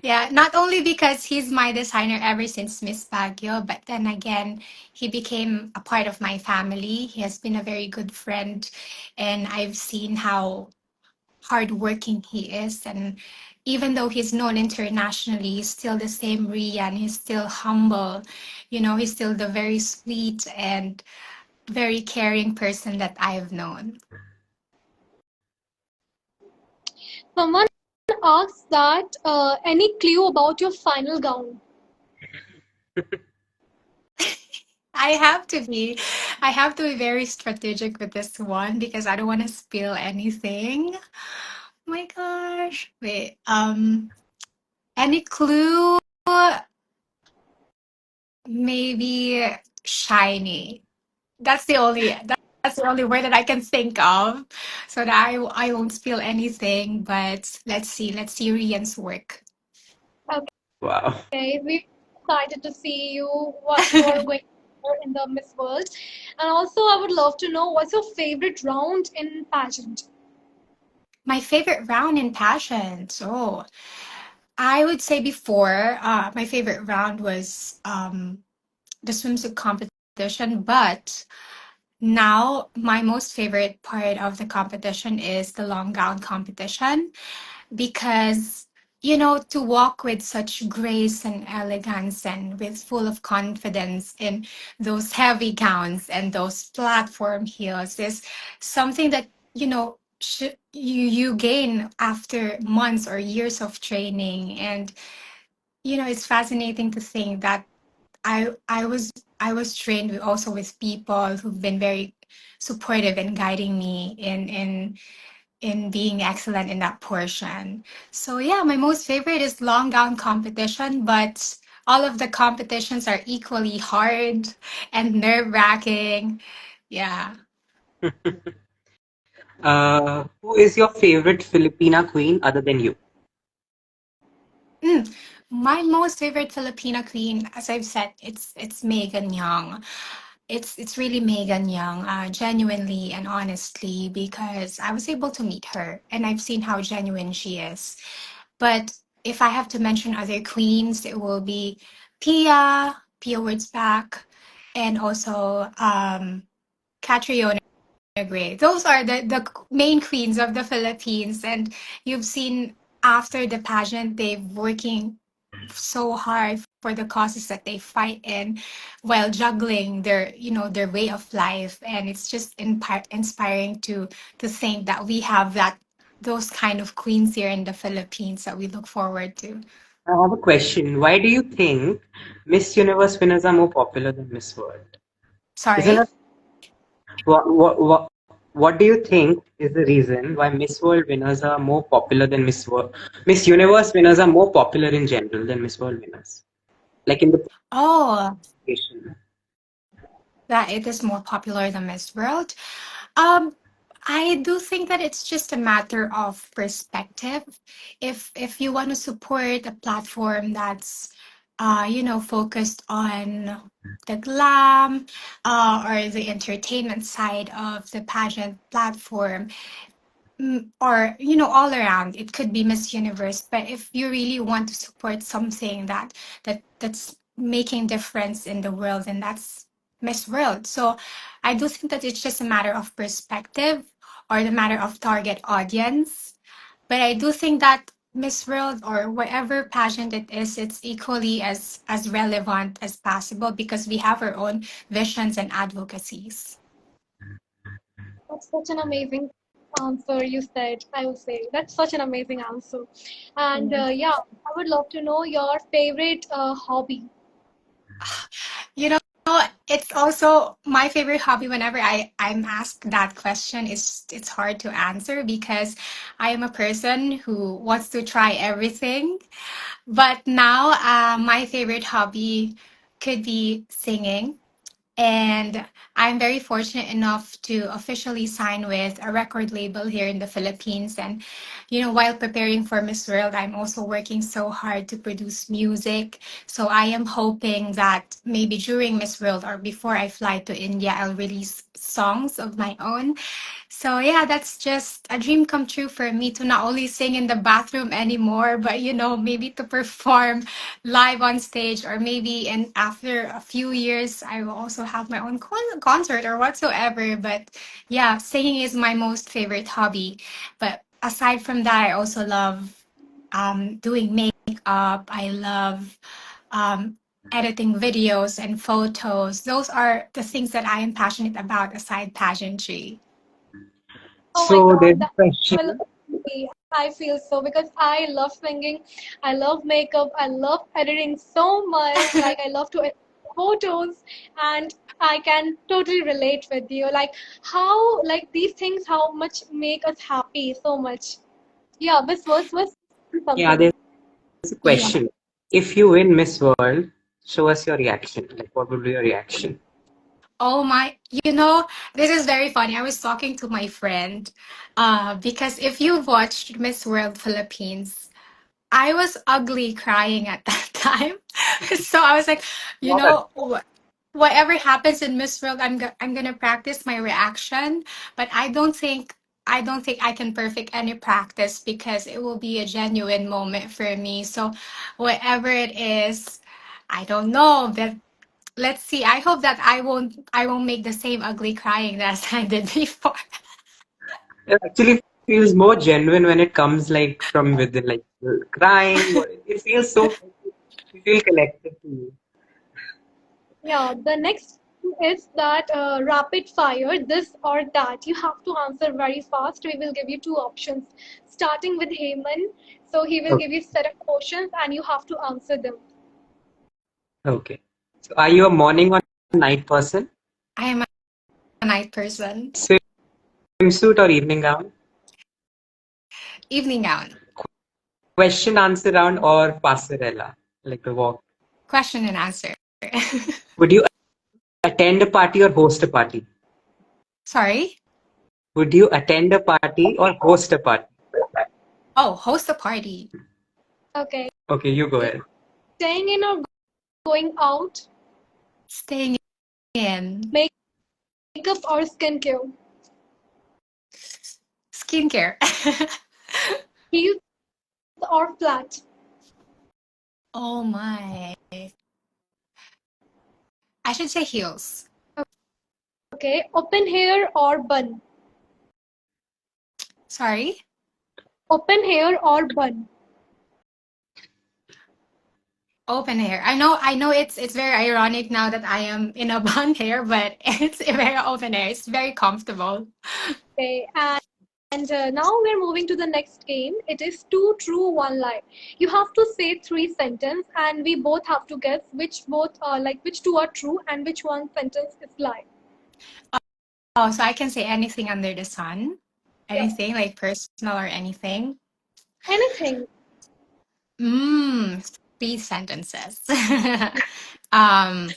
Yeah, not only because he's my designer ever since Miss Baguio, but then again, he became a part of my family. He has been a very good friend, and I've seen how hardworking he is. And even though he's known internationally, he's still the same Rian. He's still humble. He's still the very sweet and very caring person that I've known. Someone asks that any clue about your final gown? I have to be, I have to be very strategic with this one because I don't want to spill anything. My gosh. Wait, any clue? Maybe shiny. That's the only word that I can think of, so that I won't spill anything. But let's see Rian's work. Wow. Okay, we're excited to see you what you are going to do in the Miss World. And also I would love to know what's your favorite round in pageant? My favorite round in pageant. Oh, I would say before, my favorite round was the swimsuit competition, but now my most favorite part of the competition is the long gown competition because to walk with such grace and elegance and with full of confidence in those heavy gowns and those platform heels is something that you gain after months or years of training. And it's fascinating to think that I was trained also with people who've been very supportive and guiding me in being excellent in that portion. So yeah, my most favorite is long gown competition, but all of the competitions are equally hard and nerve-wracking. Yeah. Who is your favorite Filipina queen other than you? Mm. My most favorite Filipina queen, as I've said, it's Megan Young. It's really Megan Young, genuinely and honestly, because I was able to meet her and I've seen how genuine she is. But if I have to mention other queens, it will be Pia Wurtzbach, and also Catriona Gray. Those are the main queens of the Philippines, and you've seen after the pageant, they've working so hard for the causes that they fight in while juggling their way of life. And it's just inspiring to think that we have those kind of queens here in the Philippines that we look forward to. I have a question. Why do you think Miss Universe winners are more popular than Miss World? Isn't Sorry. it? What do you think is the reason why Miss World winners are more popular than Miss World? Miss Universe winners are more popular in general than Miss World winners, like in the Oh, presentation. that it is more popular than Miss World. Um, I do think that it's just a matter of perspective. If you want to support a platform that's focused on the glam or the entertainment side of the pageant platform, or all around, it could be Miss Universe. But if you really want to support something that's making difference in the world, then Miss World. So I do think that it's just a matter of perspective or the matter of target audience. But I do think that Miss World or whatever pageant it is, it's equally as relevant as possible because we have our own visions and advocacies. That's such an amazing answer you said, I would say. That's such an amazing answer. And Yeah. yeah, I would love to know your favorite hobby. You know, it's also my favorite hobby whenever I'm asked that question. It's hard to answer because I am a person who wants to try everything. But now, my favorite hobby could be singing. And I'm very fortunate enough to officially sign with a record label here in the Philippines. And, while preparing for Miss World, I'm also working so hard to produce music. So I am hoping that maybe during Miss World or before I fly to India, I'll release songs of my own. So yeah, that's just a dream come true for me to not only sing in the bathroom anymore, but maybe to perform live on stage, or maybe in after a few years I will also have my own concert or whatsoever. But yeah, singing is my most favorite hobby. But aside from that, I also love doing makeup. I love um, editing videos and photos. Those are the things that I am passionate about aside pageantry. Oh my So there's God, a that's similar question. to me. I feel so because I love singing, I love makeup, I love editing so much. Like I love to edit photos, and I can totally relate with you. Like how, like these things, how much make us happy so much. Yeah, this was Yeah, something. there's a Yeah. question. If you win Miss World, show us your reaction. Like, what would be your reaction? Oh my, this is very funny. I was talking to my friend, because if you watched Miss World Philippines, I was ugly crying at that time. So I was like, you Not at know, wh- whatever happens in Miss World, I'm gonna practice my reaction, but I don't think I can perfect any practice because it will be a genuine moment for me. So whatever it is, I don't know that. Let's see. I hope that I won't make the same ugly crying that I did before. It actually feels more genuine when it comes like from within, like crying. Or it feels so. You feel connected to you. Yeah, the next is that rapid fire, this or that. You have to answer very fast. We will give you two options, starting with Heman. So he will Okay. give you set of questions and you have to answer them. Okay. So are you a morning or night person? I am a night person. Swimsuit or evening gown? Evening gown. Question answer round or passerella? Like the walk. Question and answer. Would you attend a party or host a party? Sorry. Would you attend a party or host a party? Oh, host a party. Okay. Okay, you go ahead. Staying in or going out, Staying in. makeup or skincare, Skincare. heels or flat. Oh my. I should say heels. Okay. Open hair or bun. Sorry. Open hair or bun. Open hair. I know it's very ironic now that I am in a bun hair, but it's very open hair. It's very comfortable. Okay. And now we're moving to the next game. It is two true, one lie. You have to say three sentences, and we both have to guess which both like which two are true and which one sentence is lie. Oh, so I can say anything under the sun? Yeah, Anything like personal or anything? anything. Three sentences. um,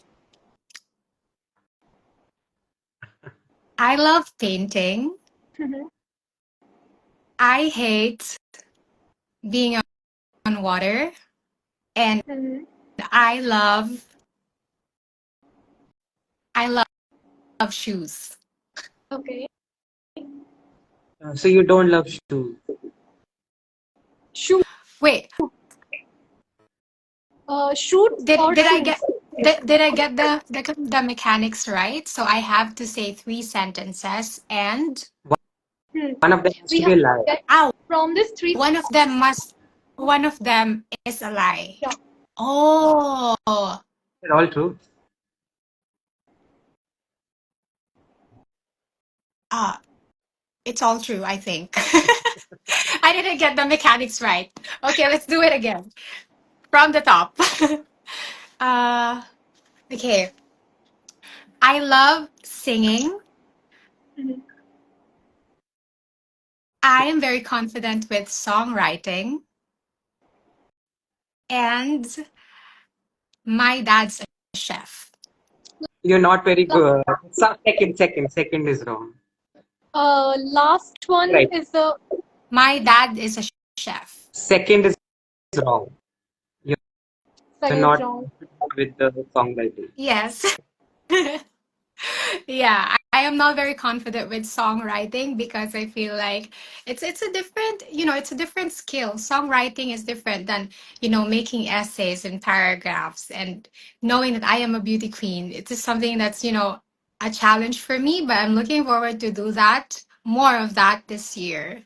I love painting. Mhm, I hate being on water, and mhm. I love I love shoes. Okay. So you don't love shoes. Shoot. Wait, Shoots did or did I get shoes. Did I get the mechanics right? So I have to say three sentences, and Hmm. One of them has We to have be a to lie. get ow, from this three. one of them is a lie. Yeah. Oh, They're all true. uh, it's all true, I think. I didn't get the mechanics right. Okay, let's do it again. From the top. uh, okay. I love singing. Mhm. I am very confident with songwriting. And my dad's a chef. You're not very La- good. Second is wrong. Last one Right. is the My dad is a chef. Second is wrong. You're second is not wrong. with the songwriting. Yes. Yeah, I am not very confident with songwriting because I feel like it's a different, it's a different skill. Songwriting is different than, making essays and paragraphs and knowing that I am a beauty queen. It is something that's, a challenge for me, but I'm looking forward to do that, more of that this year.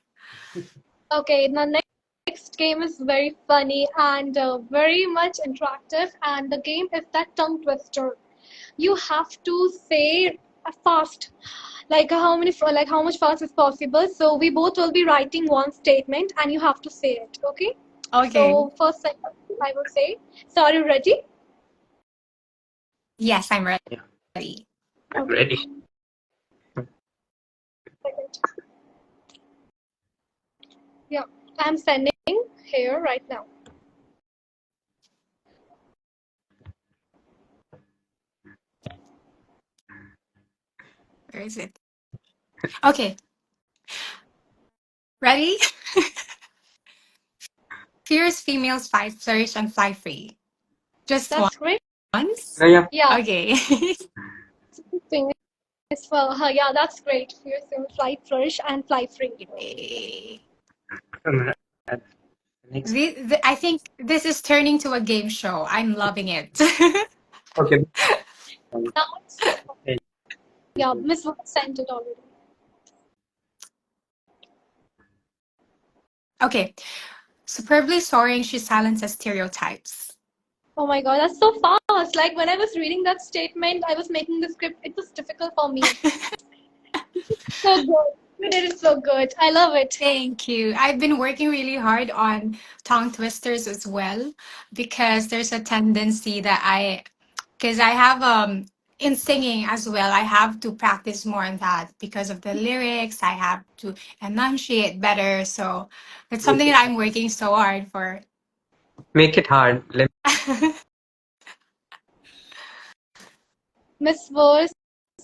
Okay, the next game is very funny and very much interactive, and the game is that tongue twister. You have to say fast, like how much fast is possible. So we both will be writing one statement, and you have to say it. Okay. Okay. So first sentence I will say. So are you ready? Yes, I'm Yeah, ready. I'm Okay. ready. Second. Yeah, I'm sending here right now. Where is it? Okay, ready? Fierce females fight, flourish, and fly free. Just That's great. once? No, yeah. Yeah, Okay. thing is well, yeah, that's great. Fierce, fly, flourish, and fly free. Yay. Next. I think this is turning to a game show. I'm loving it. Okay. Now it's Thank yeah, you. Miss Wood sent it already. Okay. Superbly soaring, she silences stereotypes. Oh my God, that's so fast. Like when I was reading that statement, I was making the script. It was difficult for me. So good. You did it so good. I love it. Thank you. I've been working really hard on tongue twisters as well because there's a tendency that because I have in singing as well, I have to practice more on that because of the lyrics. I have to enunciate better. So it's Make something it that I'm working so hard for. make it hard. Miss Verse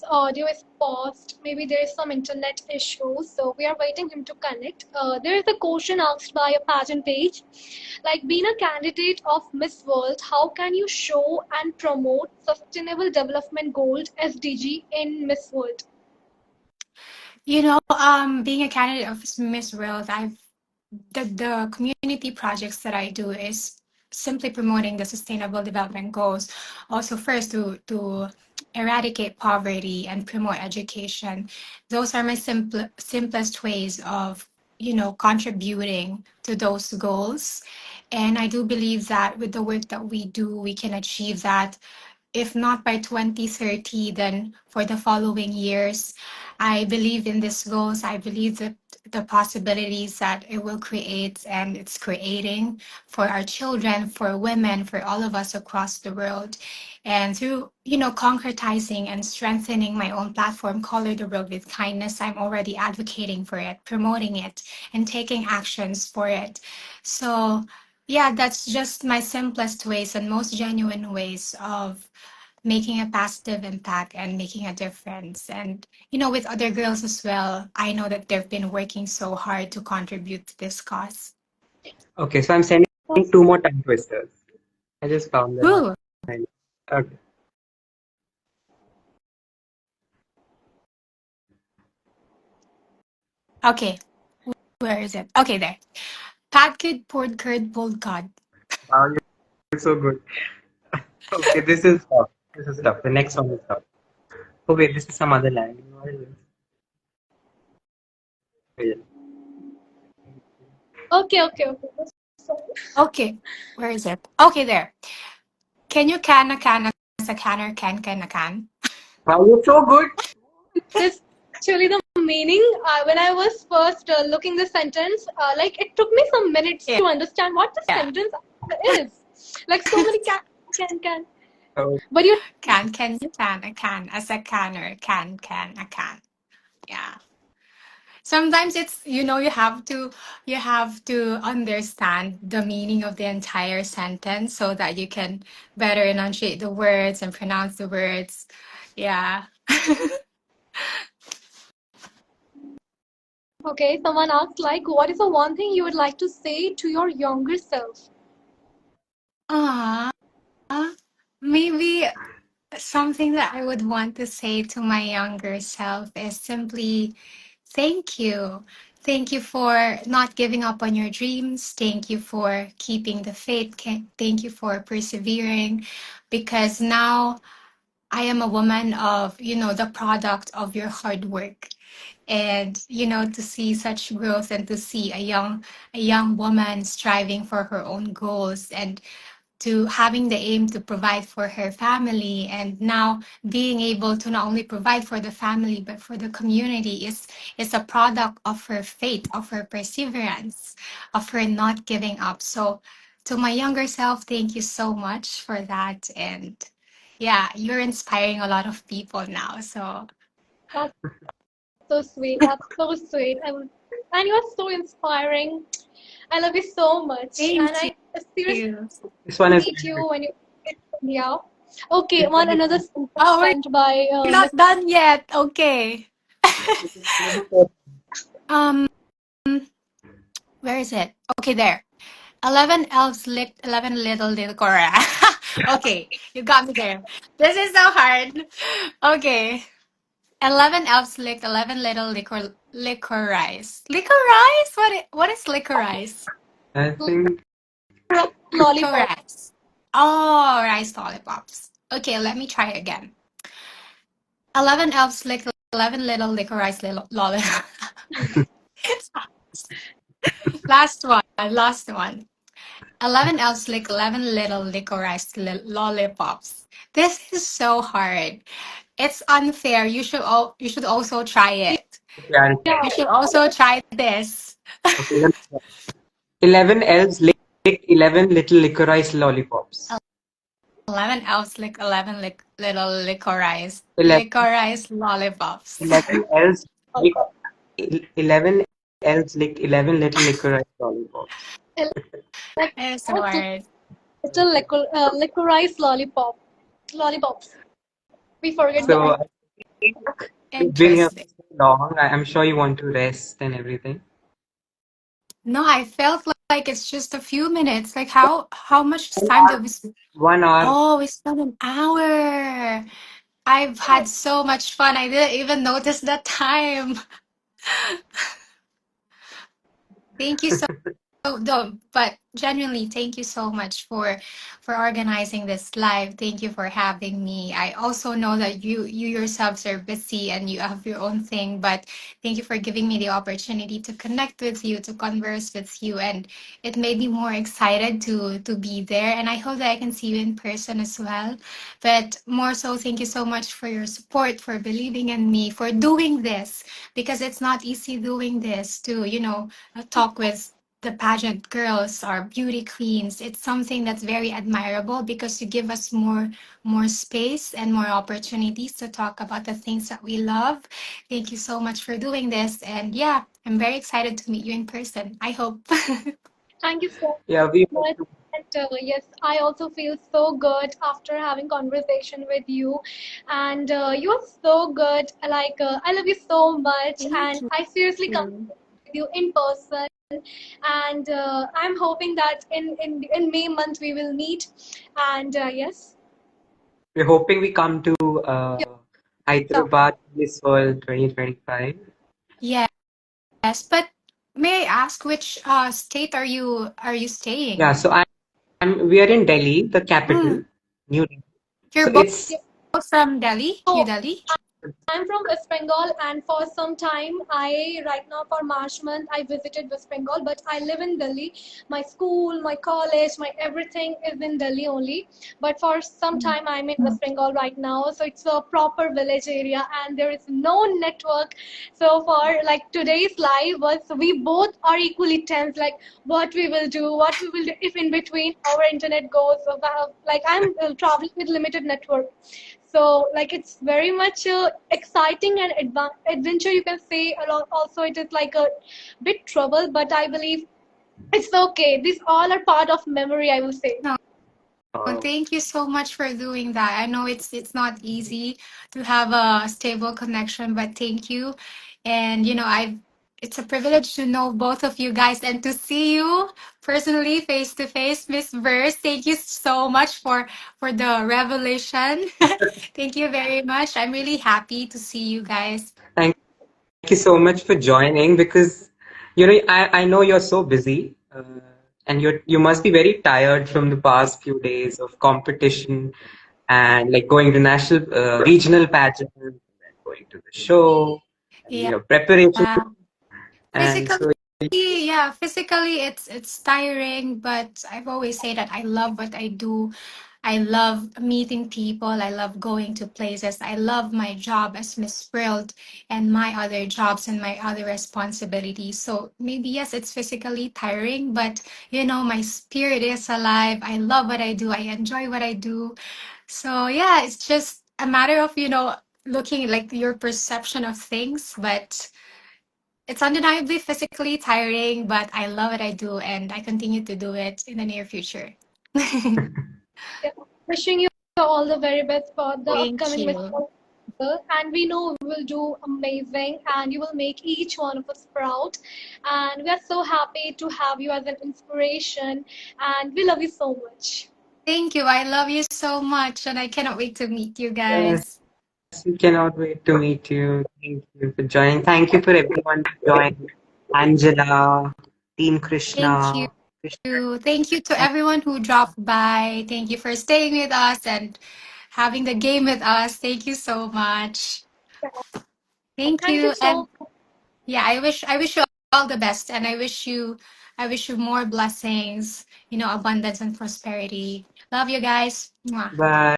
audio is paused. Maybe there is some internet issue, so we are waiting him to connect. There is a question asked by a pageant page, like being a candidate of Miss World, how can you show and promote Sustainable Development Goals (SDG) in Miss World? Being a candidate of Miss World, the community projects that I do is simply promoting the sustainable development goals. Also, first to eradicate poverty and promote education. Those are my simplest ways of contributing to those goals. And I do believe that with the work that we do, we can achieve that if not by 2030, then for the following years. I believe in these goals. I believe that the possibilities that it will create and it's creating for our children, for women, for all of us across the world. And through, concretizing and strengthening my own platform, Color the World with Kindness, I'm already advocating for it, promoting it, and taking actions for it. So, yeah, that's just my simplest ways and most genuine ways of making a positive impact and making a difference. And, with other girls as well, I know that they've been working so hard to contribute to this cause. Okay, so I'm sending That's two more tongue twisters. I just found them Woo! online. Okay. Okay, where is it? Okay, there. Pat kid, poured curd, pulled cod. Wow, you're so good. Okay, this is tough. This is tough. The next one is tough. Oh wait, this is some other language. What is this? Wait. Okay. Sorry. Okay, where is it? Okay, there. Can you can a can as a canner can a can? Wow, you're so good. This actually the meaning. When I was first looking the sentence, like it took me some minutes Yeah. to understand what the sentence is. Like so many can. Oh, But you Can you can a can as a canner can a can. Yeah. Sometimes it's you have to understand the meaning of the entire sentence so that you can better enunciate the words and pronounce the words. Yeah. okay? Someone asked like, what is the one thing you would like to say to your younger self? Ah, maybe something that I would want to say to my younger self is simply thank you. Thank you for not giving up on your dreams. Thank you for keeping the faith. Thank you for persevering because now I am a woman of, the product of your hard work. And, to see such growth and to see a young woman striving for her own goals and to having the aim to provide for her family and now being able to not only provide for the family but for the community is a product of her faith, of her perseverance, of her not giving up. So to my younger self, thank you so much for that. And yeah, you're inspiring a lot of people now. So That's so sweet. That's so sweet. And you are so inspiring. I love you so much. And thank I seriously you. this one is meet you when you get to India. Okay, this one one is another sentence Oh, we're sent by Miss. not done yet. Okay. this is really so- um where is it? Okay, there. 11 elves licked 11 little Cora. Okay, you got me there. This is so hard. Okay. 11 elves licked 11 little licorice. Licorice? What is licorice? I think Lollipop. Licorice. Oh, rice lollipops. Okay, let me try again. 11 elves licked 11 little licorice little lollipops. Last one, last one. 11 elves lick 11 little licorice lollipops. This is so hard. It's unfair. You should also try it. okay, I'll try. You should also try this. Okay, let me try. 11 elves licked 11 little licorice lollipops. 11 elves lick 11 little licorice 11, licorice lollipops. 11 elves licked 11 elves licked 11 little licorice lollipops. Like It's so hard. little licorice lollipops. We forget the So end. I think you've been here Interesting. for so long. I'm sure you want to rest and everything. No, I felt like it's just a few minutes. Like how much One time hour, did we spend? 1 hour. Oh, we spent an hour. I've had so much fun. I didn't even notice that time. Thank you so no, but genuinely, thank you so much for organizing this live. Thank you for having me. I also know that you yourselves are busy and you have your own thing, but thank you for giving me the opportunity to connect with you, to converse with you, and it made me more excited to be there. And I hope that I can see you in person as well. But more so, thank you so much for your support, for believing in me, for doing this because it's not easy doing this to talk with the pageant girls are beauty queens. It's something that's very admirable because you give us more space and more opportunities to talk about the things that we love. Thank you so much for doing this. And yeah, I'm very excited to meet you in person. I hope. Thank you so Yeah, we much. And yes, I also feel so good after having conversation with you. And you are so good. Like I love you so much, Thank and I seriously come you. with you in person. And I'm hoping that in May month we will meet. And yes, we're hoping we come to yeah. Hyderabad Miss World 2025. Yes, but may I ask which state are you Yeah, staying? so we are in Delhi, the capital. Mm, New Delhi. You're So both it's from Delhi, New So Delhi? I'm from West Bengal, and for some time, right now for March month, I visited West Bengal, but I live in Delhi. My school, my college, my everything is in Delhi only. But for some time, I'm in West Bengal right now, so it's a proper village area, and there is no network. So for like today's live was we both are equally tense, like what we will do if in between our internet goes. Like I'm traveling with limited network, so like it's very much exciting and adventure, you can say. Also it is like a bit trouble, but I believe it's okay. These all are part of memory, I will say. No. Well, uh, thank you so much for doing that. I know it's not easy to have a stable connection, but thank you. And I it's a privilege to know both of you guys and to see you personally face to face, Miss Verse. Thank you so much for the revelation. Thank you very much. I'm really happy to see you guys. thank you so much for joining because I know you're so busy and you must be very tired from the past few days of competition and like going to national regional pageants and then going to the show and Yeah. preparation and Physically, so yeah, physically it's tiring, but I've always say that I love what I do. I love meeting people. I love going to places. I love my job as Miss World and my other jobs and my other responsibilities. So maybe yes, it's physically tiring, but my spirit is alive. I love what I do. I enjoy what I do. So yeah, it's just a matter of, looking like your perception of things, but it's undeniably physically tiring, but I love what I do and I continue to do it in the near future. Yeah. Wishing you all the very best for the Thank upcoming Miss you. World, and we know we will do amazing, and you will make each one of us proud. And we are so happy to have you as an inspiration, and we love you so much. Thank you. I love you so much and I cannot wait to meet you yes, guys. we cannot wait to meet you. Thank you for joining. Thank you for everyone who joined. Angela, Team Thank you. Krishna. Krishna. Thank you to everyone who dropped by. Thank you for staying with us and having the game with us. Thank you so much. Thank Thank you you. so And yeah, I wish you all the best and I wish you more blessings, abundance and prosperity. Love you guys. Mwah. Bye.